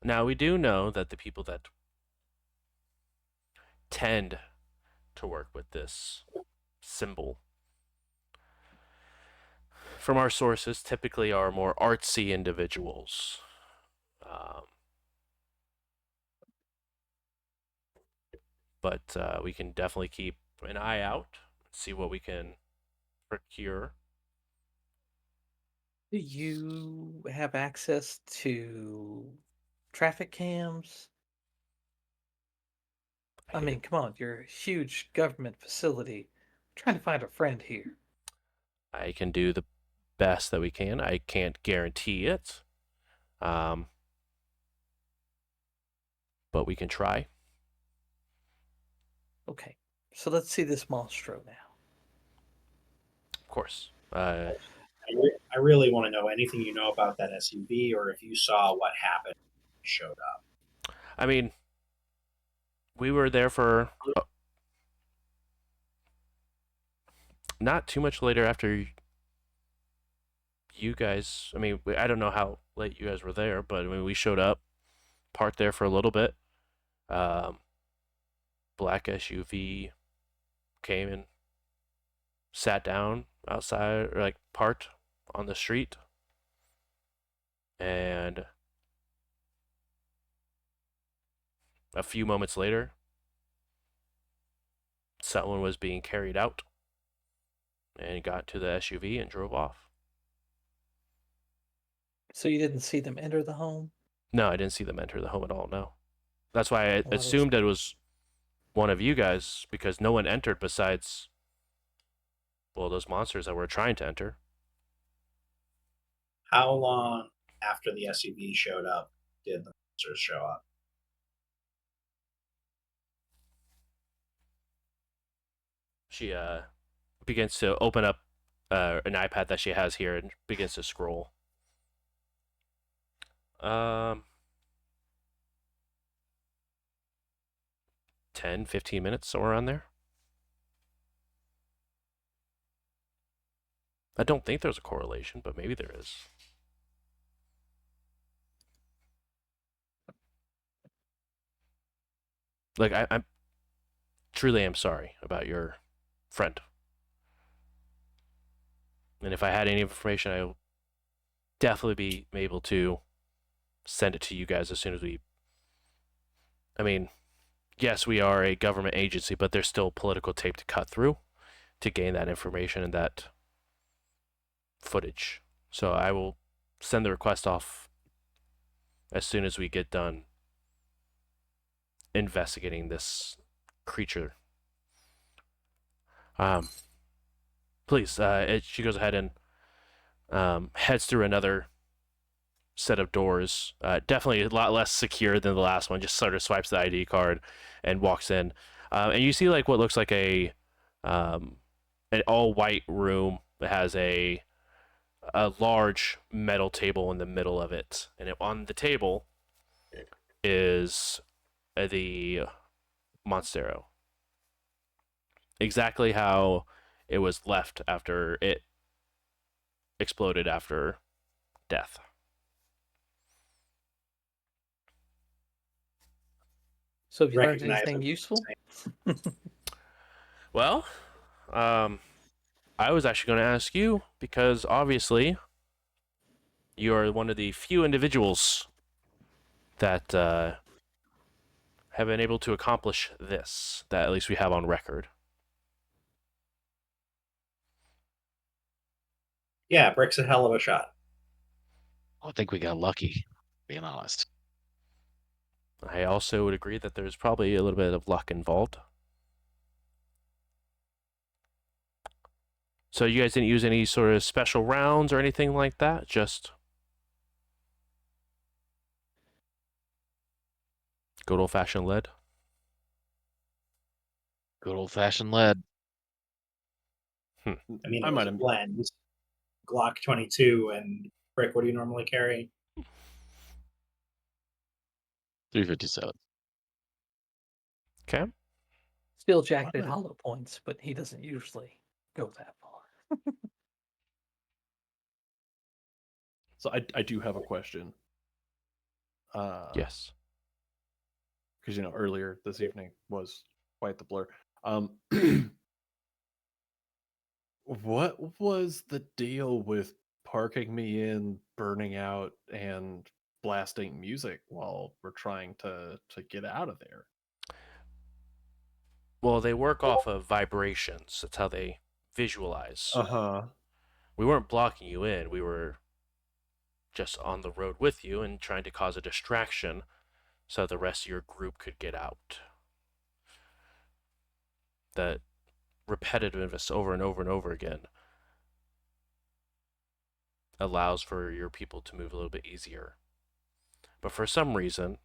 Now we do know that the people that tend to work with this symbol from our sources typically are more artsy individuals. Um, but we can definitely keep an eye out, see what we can procure.
Do you have access to traffic cams? I mean, come on, you're a huge government facility. I'm trying to find a friend here.
I can do the best that we can. I can't guarantee it, um, but we can try.
Okay, so let's see this monstro now.
Of course.
I really want to know anything you know about that SUV, or if you saw what happened when it showed up.
I mean, we were there for not too much later after you guys. I mean, I don't know how late you guys were there, but I mean, we showed up, parked there for a little bit. Um, Black SUV came and sat down outside, or like parked on the street, and a few moments later, someone was being carried out and got to the SUV and drove off.
So you didn't see them enter the home?
No, I didn't see them enter the home at all. No, that's why I
Well, that was-
assumed it was one of you guys because no one entered besides, well, those monsters that were trying to enter.
How long after the SUV showed up did the monsters show up?
She begins to open up an iPad that she has here and begins to scroll. 10, 15 minutes, somewhere around there. I don't think there's a correlation, but maybe there is. Like, I'm truly am sorry about your friend. And if I had any information, I would definitely be able to send it to you guys as soon as we. I mean, yes, we are a government agency, but there's still political tape to cut through to gain that information and that footage. So I will send the request off as soon as we get done investigating this creature. Please, she goes ahead and heads through another set of doors. Definitely a lot less secure than the last one. Just sort of swipes the ID card and walks in. And you see like what looks like an all white room that has a large metal table in the middle of it, and on the table is the Monstero. Exactly how it was left after it exploded after death.
So have you learned
Recognize
anything
it.
useful?
Well, I was actually going to ask you because obviously you are one of the few individuals that have been able to accomplish this, that at least we have on record.
Yeah, Brick's a hell of a shot.
I think we got lucky, being honest.
I also would agree that there's probably a little bit of luck involved. So you guys didn't use any sort of special rounds or anything like that? Just good old-fashioned lead?
Good old fashioned lead.
I mean,
I
it was
might
a
have.
blend. Glock 22 and Brick, what do you normally carry?
357.
Okay.
Still jacketed
Alright.
hollow points, but he doesn't usually go that far.
So I do have a question.
Yes.
Because earlier this evening was quite the blur. What was the deal with parking me in, burning out, and blasting music while we're trying to get out of there?
Well, they work off of vibrations. That's how they visualize.
Uh-huh.
We weren't blocking you in. We were just on the road with you and trying to cause a distraction so the rest of your group could get out. That repetitiveness over and over and over again allows for your people to move a little bit easier. But for some reason,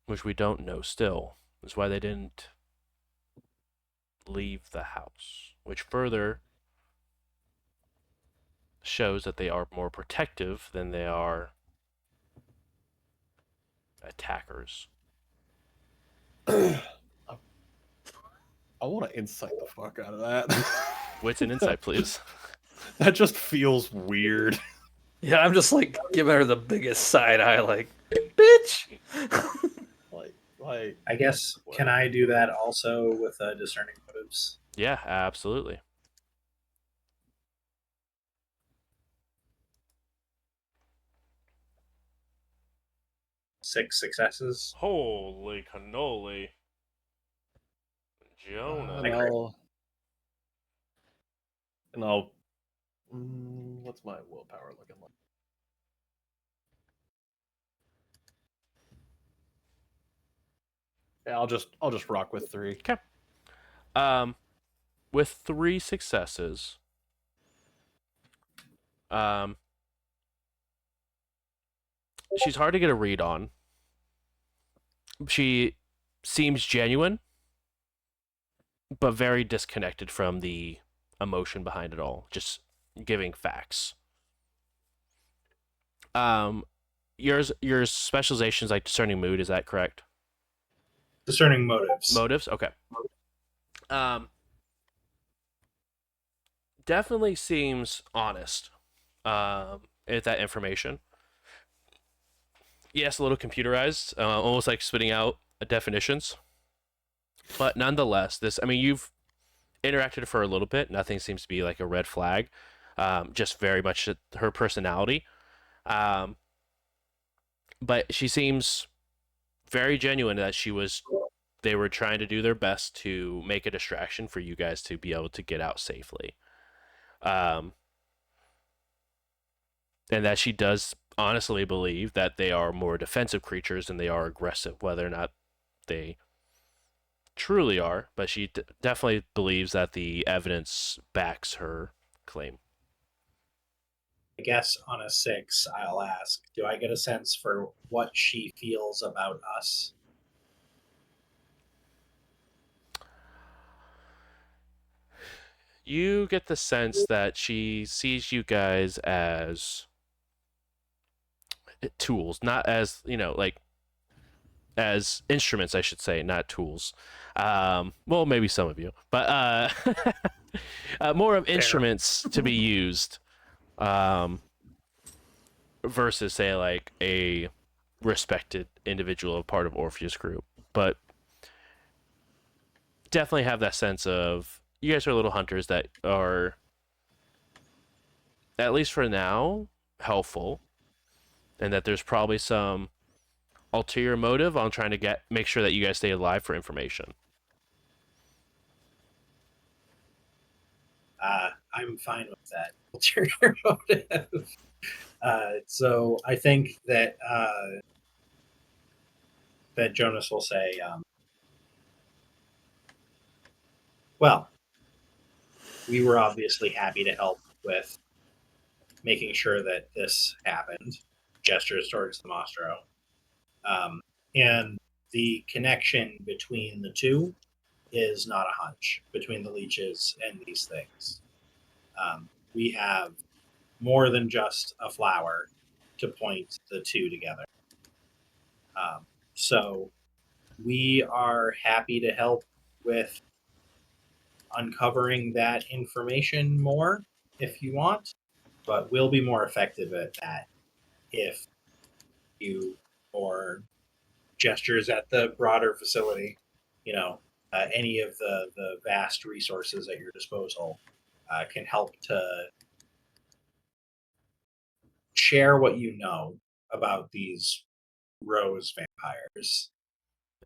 which we don't know still, is why they didn't leave the house, which further shows that they are more protective than they are attackers.
I want to insight the fuck out of that.
What's an insight, please?
That just feels weird.
Yeah, I'm just like giving her the biggest side eye, like, bitch.
Like
I guess, can I do that also with discerning motives?
Yeah, absolutely.
Six successes.
Holy cannoli. Jonah.
And I'll what's my willpower looking like? Yeah, I'll just rock with 3.
Okay. With 3 successes, she's hard to get a read on. She seems genuine, but very disconnected from the emotion behind it all. Just giving facts. Your specialization is like discerning mood. Is that correct?
Discerning motives.
Motives. Okay. Definitely seems honest. At that information. Yes, a little computerized, almost like spitting out definitions. But nonetheless, this, I mean, you've interacted for a little bit. Nothing seems to be like a red flag. Just very much her personality. But she seems very genuine that they were trying to do their best to make a distraction for you guys to be able to get out safely. And that she does honestly believe that they are more defensive creatures than they are aggressive, whether or not they truly are, but she definitely believes that the evidence backs her claim.
I guess on a 6, I'll ask, do I get a sense for what she feels about us?
You get the sense that she sees you guys as tools, not as, like as instruments, I should say, not tools. Well, maybe some of you, but more of instruments to be used, versus say like a respected individual, a part of Orpheus group. But definitely have that sense of you guys are little hunters that are, at least for now, helpful, and that there's probably some ulterior motive on trying to make sure that you guys stay alive for information.
I'm fine with that ulterior motive. So I think that that Jonas will say, well, we were obviously happy to help with making sure that this happened. Gestures towards the Mastro. And the connection between the two is not a hunch, between the leeches and these things. We have more than just a flower to point the two together. So we are happy to help with uncovering that information more if you want, but we'll be more effective at that if you, or gestures at the broader facility, any of the vast resources at your disposal can help to share what you know about these rose vampires.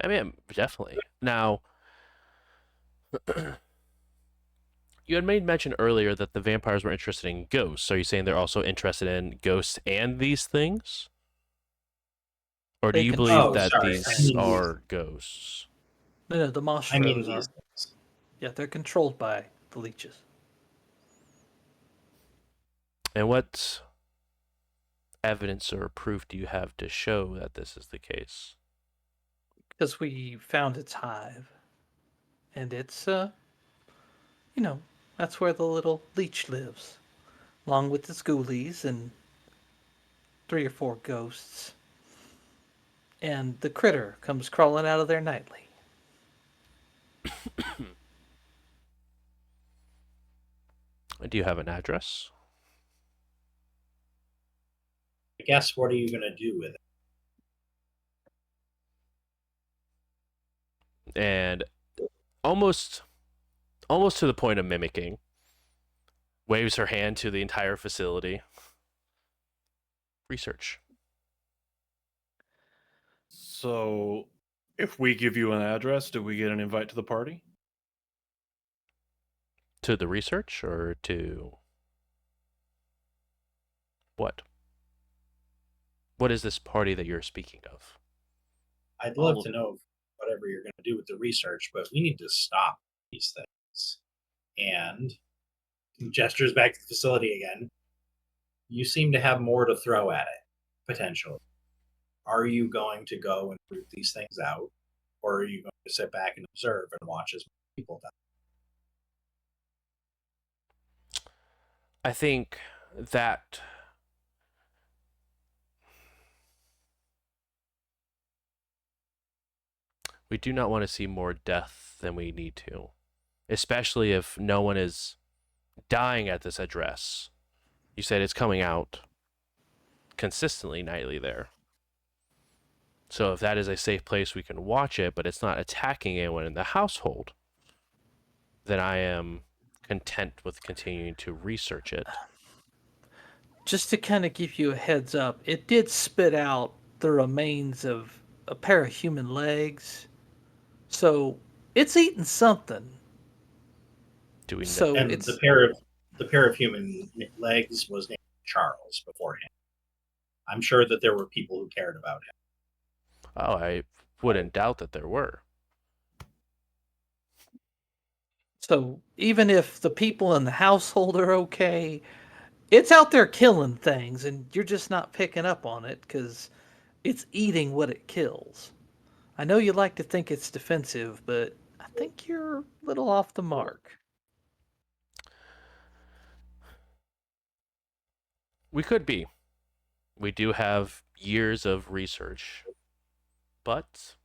I mean, definitely. Now, you had made mention earlier that the vampires were interested in ghosts. Are you saying they're also interested in ghosts and these things? Or do
They
you
control-
believe that
sorry,
these are ghosts?
No, the
I mean
Monstros
these
are.
things.
Yeah, they're controlled by the leeches.
And what evidence or proof do you have to show that this is the case?
Because we found its hive. And it's, that's where the little leech lives. Along with its ghoulies and 3 or 4 ghosts. and the critter comes crawling out of there nightly.
Do you have an address?
I guess what are you going to do with it?
And almost to the point of mimicking, waves her hand to the entire facility. Research.
So, if we give you an address, do we get an invite to the party?
To the research or to what? What is this party that you're speaking of?
I'd love to know whatever you're going to do with the research, but we need to stop these things. And he gestures back to the facility again. You seem to have more to throw at it, potentially. Are you going to go and root these things out, or are you going to sit back and observe and watch as people die?
I think that we do not want to see more death than we need to, especially if no one is dying at this address. You said it's coming out consistently nightly there. So if that is a safe place we can watch it, but it's not attacking anyone in the household, then I am content with continuing to research it.
Just to kind of give you a heads up, it did spit out the remains of a pair of human legs. So it's eating something.
Do we know?
So
And
it's
the pair of human legs was named Charles beforehand. I'm sure that there were people who cared about him.
Oh, I wouldn't doubt that there were.
so even if the people in the household are okay, it's out there killing things, and you're just not picking up on it because it's eating what it kills. I know you like to think it's defensive, but I think you're a little off the mark.
We could be. We do have years of research. But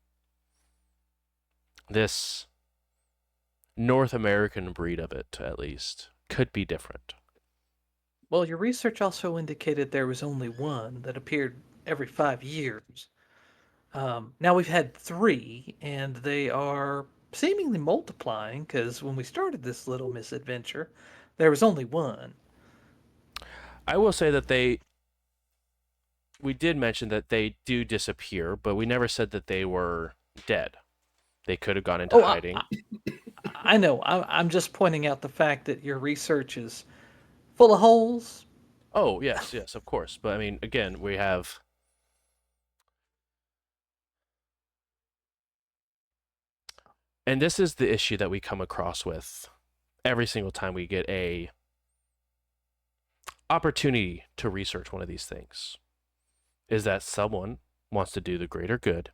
this North American breed of it, at least, could be different.
Well, your research also indicated there was only one that appeared every 5 years. Now we've had three, and they are seemingly multiplying because when we started this little misadventure, there was only one.
I will say that we did mention that they do disappear, but we never said that they were dead. They could have gone into
Oh,
hiding.
I know. I'm just pointing out the fact that your research is full of holes.
Oh, yes, of course. But I mean, again, we have. And this is the issue that we come across with every single time we get a opportunity to research one of these things, is that someone wants to do the greater good,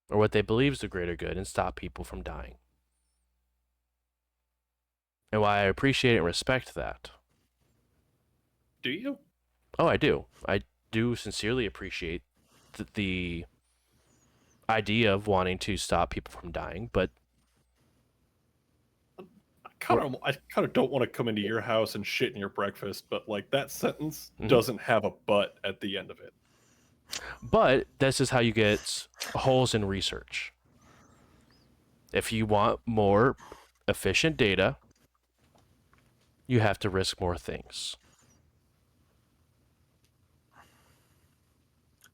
or what they believe is the greater good, and stop people from dying. And while I appreciate and respect that,
Do you?
oh, I do. I do sincerely appreciate the idea of wanting to stop people from dying, but
I kind of don't want to come into your house and shit in your breakfast, but like that sentence
Mhm.
doesn't have a but at the end of it.
this is how you get holes in research. If you want more efficient data, you have to risk more things.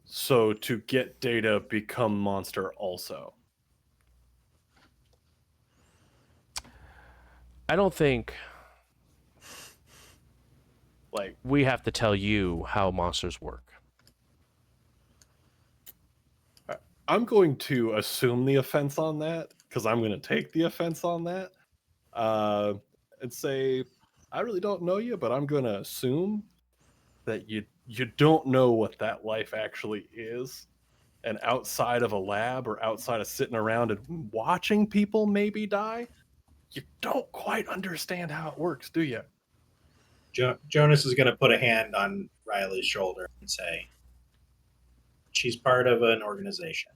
So to get data, become monster also.
I don't think
Like,
we have to tell you how monsters work.
I'm going to assume the offense on that because I'm going to take the offense on that uh, and say, I really don't know you, but I'm going to assume that you don't know what that life actually is. And outside of a lab or outside of sitting around and watching people maybe die, you don't quite understand how it works, do you?
Jonas is going to put a hand on Riley's shoulder and say, She's part of an organization.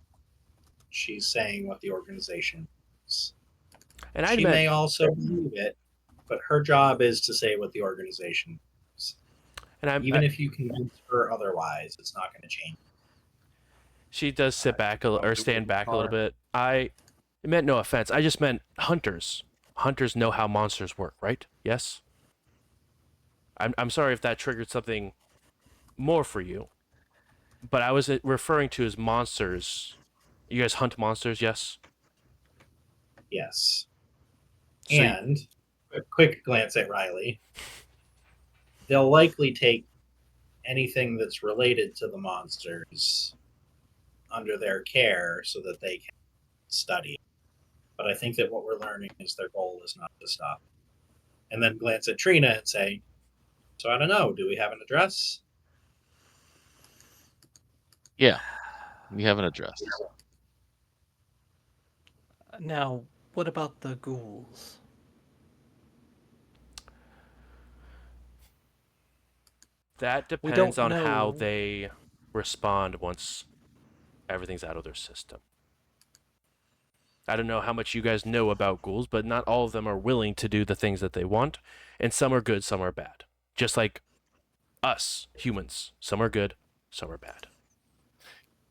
She's saying what the organization is.
And I
She
meant,
may also believe it, but her job is to say what the organization is.
and
Even if you convince her otherwise, it's not going to change.
she does sit back
I'll
or
do
stand
what
back a
you
little
are.
bit. It meant no offense. I just meant hunters. Hunters know how monsters work, right? Yes. I'm sorry if that triggered something more for you, but I was referring to as monsters. You guys hunt monsters, yes?
Yes.
So
And a quick glance at Riley. They'll likely take anything that's related to the monsters under their care so that they can study. But I think that what we're learning is their goal is not to stop. And then glance at Trina and say, so I don't know, do we have an address?
Yeah, we have an address.
Now, what about the ghouls?
that
We
depends
don't
on how
know.
they respond once everything's out of their system. I don't know how much you guys know about ghouls, but not all of them are willing to do the things that they want, and some are good, some are bad. Just like us, humans. Some are good, some are bad.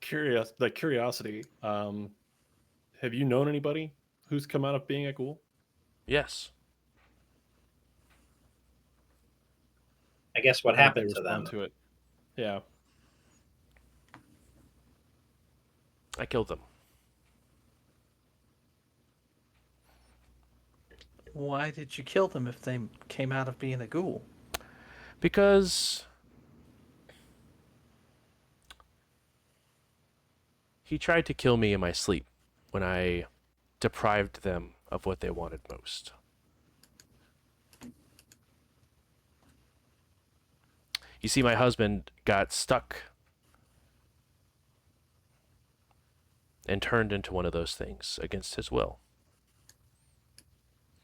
Curiosity. Have you known anybody who's come out of being a ghoul?
Yes.
I guess what
How did they
happened to them.
respond to it? Yeah.
I killed them.
Why did you kill them if they came out of being a ghoul?
Because he tried to kill me in my sleep when I deprived them of what they wanted most. You see, my husband got stuck and turned into one of those things against his will.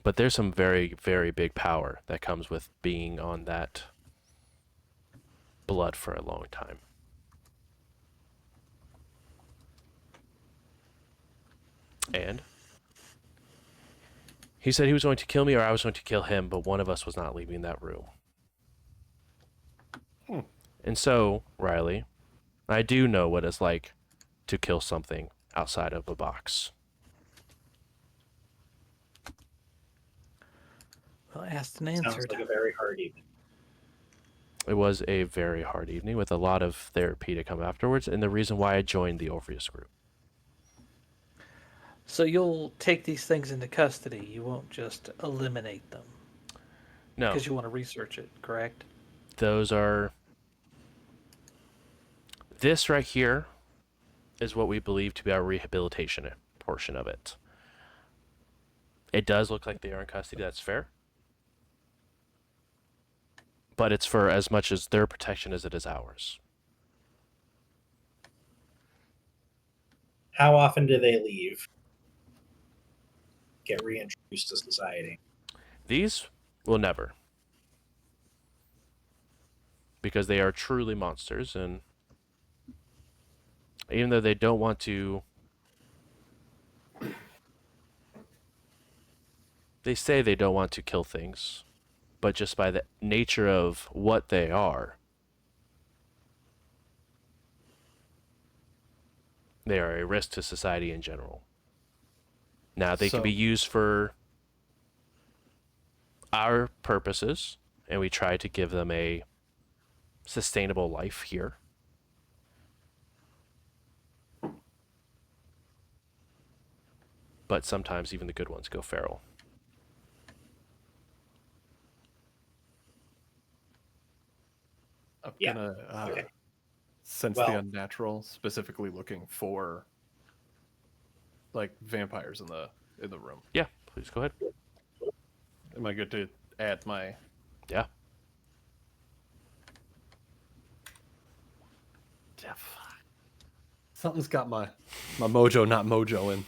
But there's some very, very big power that comes with being on that blood for a long time. And he said he was going to kill me or I was going to kill him, but one of us was not leaving that room. And so, Riley, I do know what it's like to kill something outside of a box.
Well, asked and
Sounds
answered.
like a very hard evening.
It was a very hard evening with a lot of therapy to come afterwards, and the reason why I joined the Orpheus group.
So you'll take these things into custody. You won't just eliminate them
No,
because you want to research it, correct?
those are. This right here is what we believe to be our rehabilitation portion of it. It does look like they are in custody, that's fair. But it's for as much as their protection as it is ours.
How often do they leave? Get reintroduced to society?
These will never. Because they are truly monsters, and even though they don't want to. They say they don't want to kill things, but just by the nature of what they are, they are a risk to society in general. Now, they can be used for our purposes, and we try to give them a sustainable life here. But sometimes even the good ones go feral.
I'm
Yeah.
gonna
Okay.
sense
Well-
the unnatural, specifically looking for like vampires in the room.
Yeah, please go ahead.
Am I good to add my?
Yeah.
Yeah, fuck. Something's got my mojo not mojo in.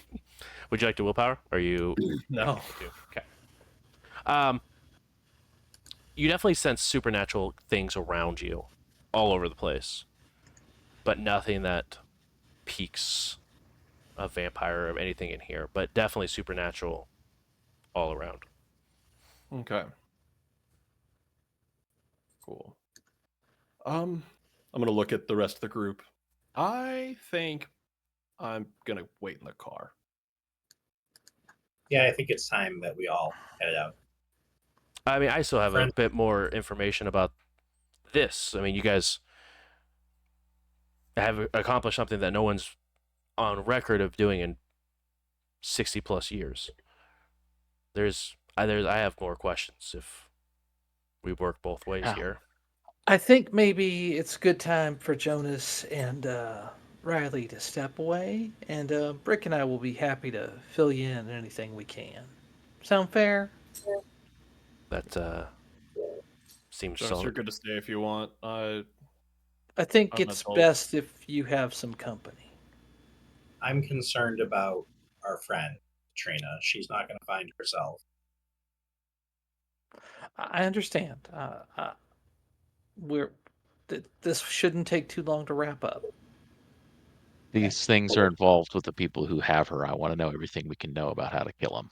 Would you like to willpower? Or are you?
No.
Okay. You definitely sense supernatural things around you, all over the place, but nothing that peaks of vampire or anything in here, but definitely supernatural all around.
Okay. Cool. I'm gonna look at the rest of the group. I think I'm gonna wait in the car.
Yeah, I think it's time that we all head out.
I mean, I still have a
Friend-
bit more information about this. I mean, you guys have accomplished something that no one's on record of doing in 60 plus years. I have more questions if we work both ways
Yeah.
here.
I think maybe it's a good time for Jonas and Riley to step away, and Brick and I will be happy to fill you in on anything we can. Sound fair?
That seems
Jonas, you're
solid.
good to stay if you want.
I think
I'm
it's
adult.
best if you have some company.
I'm concerned about our friend Trina. She's not going to find herself.
I understand. We're this shouldn't take too long to wrap up.
These things are involved with the people who have her. I want to know everything we can know about how to kill them.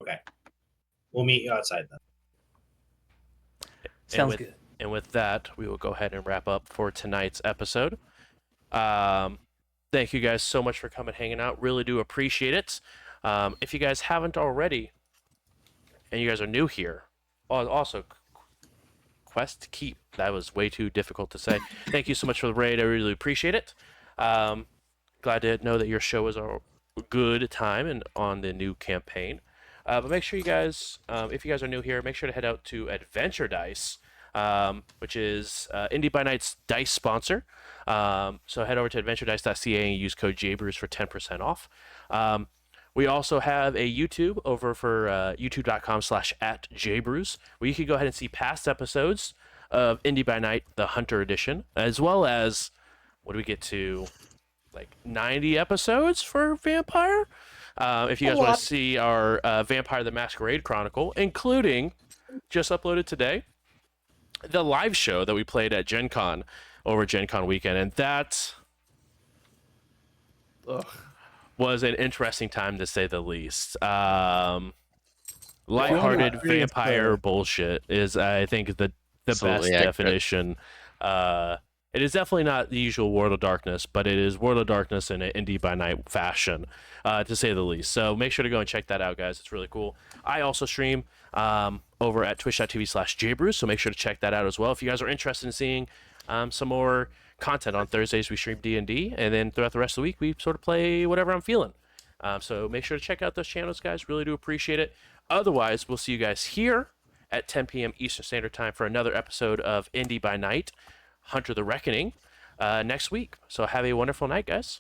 Okay, we'll meet you outside then.
Sounds good.
And with that, we will go ahead and wrap up for tonight's episode. Thank you guys so much for coming, hanging out. Really do appreciate it. If you guys haven't already, and you guys are new here, also Quest Keep. That was way too difficult to say. Thank you so much for the raid. I really appreciate it. Glad to know that your show is a good time and on the new campaign. But make sure you guys, if you guys are new here, make sure to head out to Adventure Dice, which is Indy by Night's dice sponsor. So head over to adventuredice.ca and use code JBrews for 10% off. We also have a YouTube over for youtube.com/@JBrews, where you can go ahead and see past episodes of Indy by Night, the Hunter Edition, as well as, what do we get to, like 90 episodes for Vampire? If you guys want to see our Vampire the Masquerade Chronicle, including, just uploaded today, the live show that we played at Gen Con over Gen Con weekend, and that was an interesting time to say the least. Lighthearted
experience
vampire
the-
bullshit is, I think, the
Absolutely
best
accurate.
definition. It is definitely not the usual World of Darkness, but it is World of Darkness in an Indie by Night fashion, to say the least. So make sure to go and check that out, guys. It's really cool. I also stream over at twitch.tv/jbrews, so make sure to check that out as well. If you guys are interested in seeing some more content on Thursdays, we stream D&D, and then throughout the rest of the week, we sort of play whatever I'm feeling. So make sure to check out those channels, guys. Really do appreciate it. Otherwise, we'll see you guys here at 10 p.m. Eastern Standard Time for another episode of Indie by Night, Hunter the Reckoning, next week. So have a wonderful night, guys.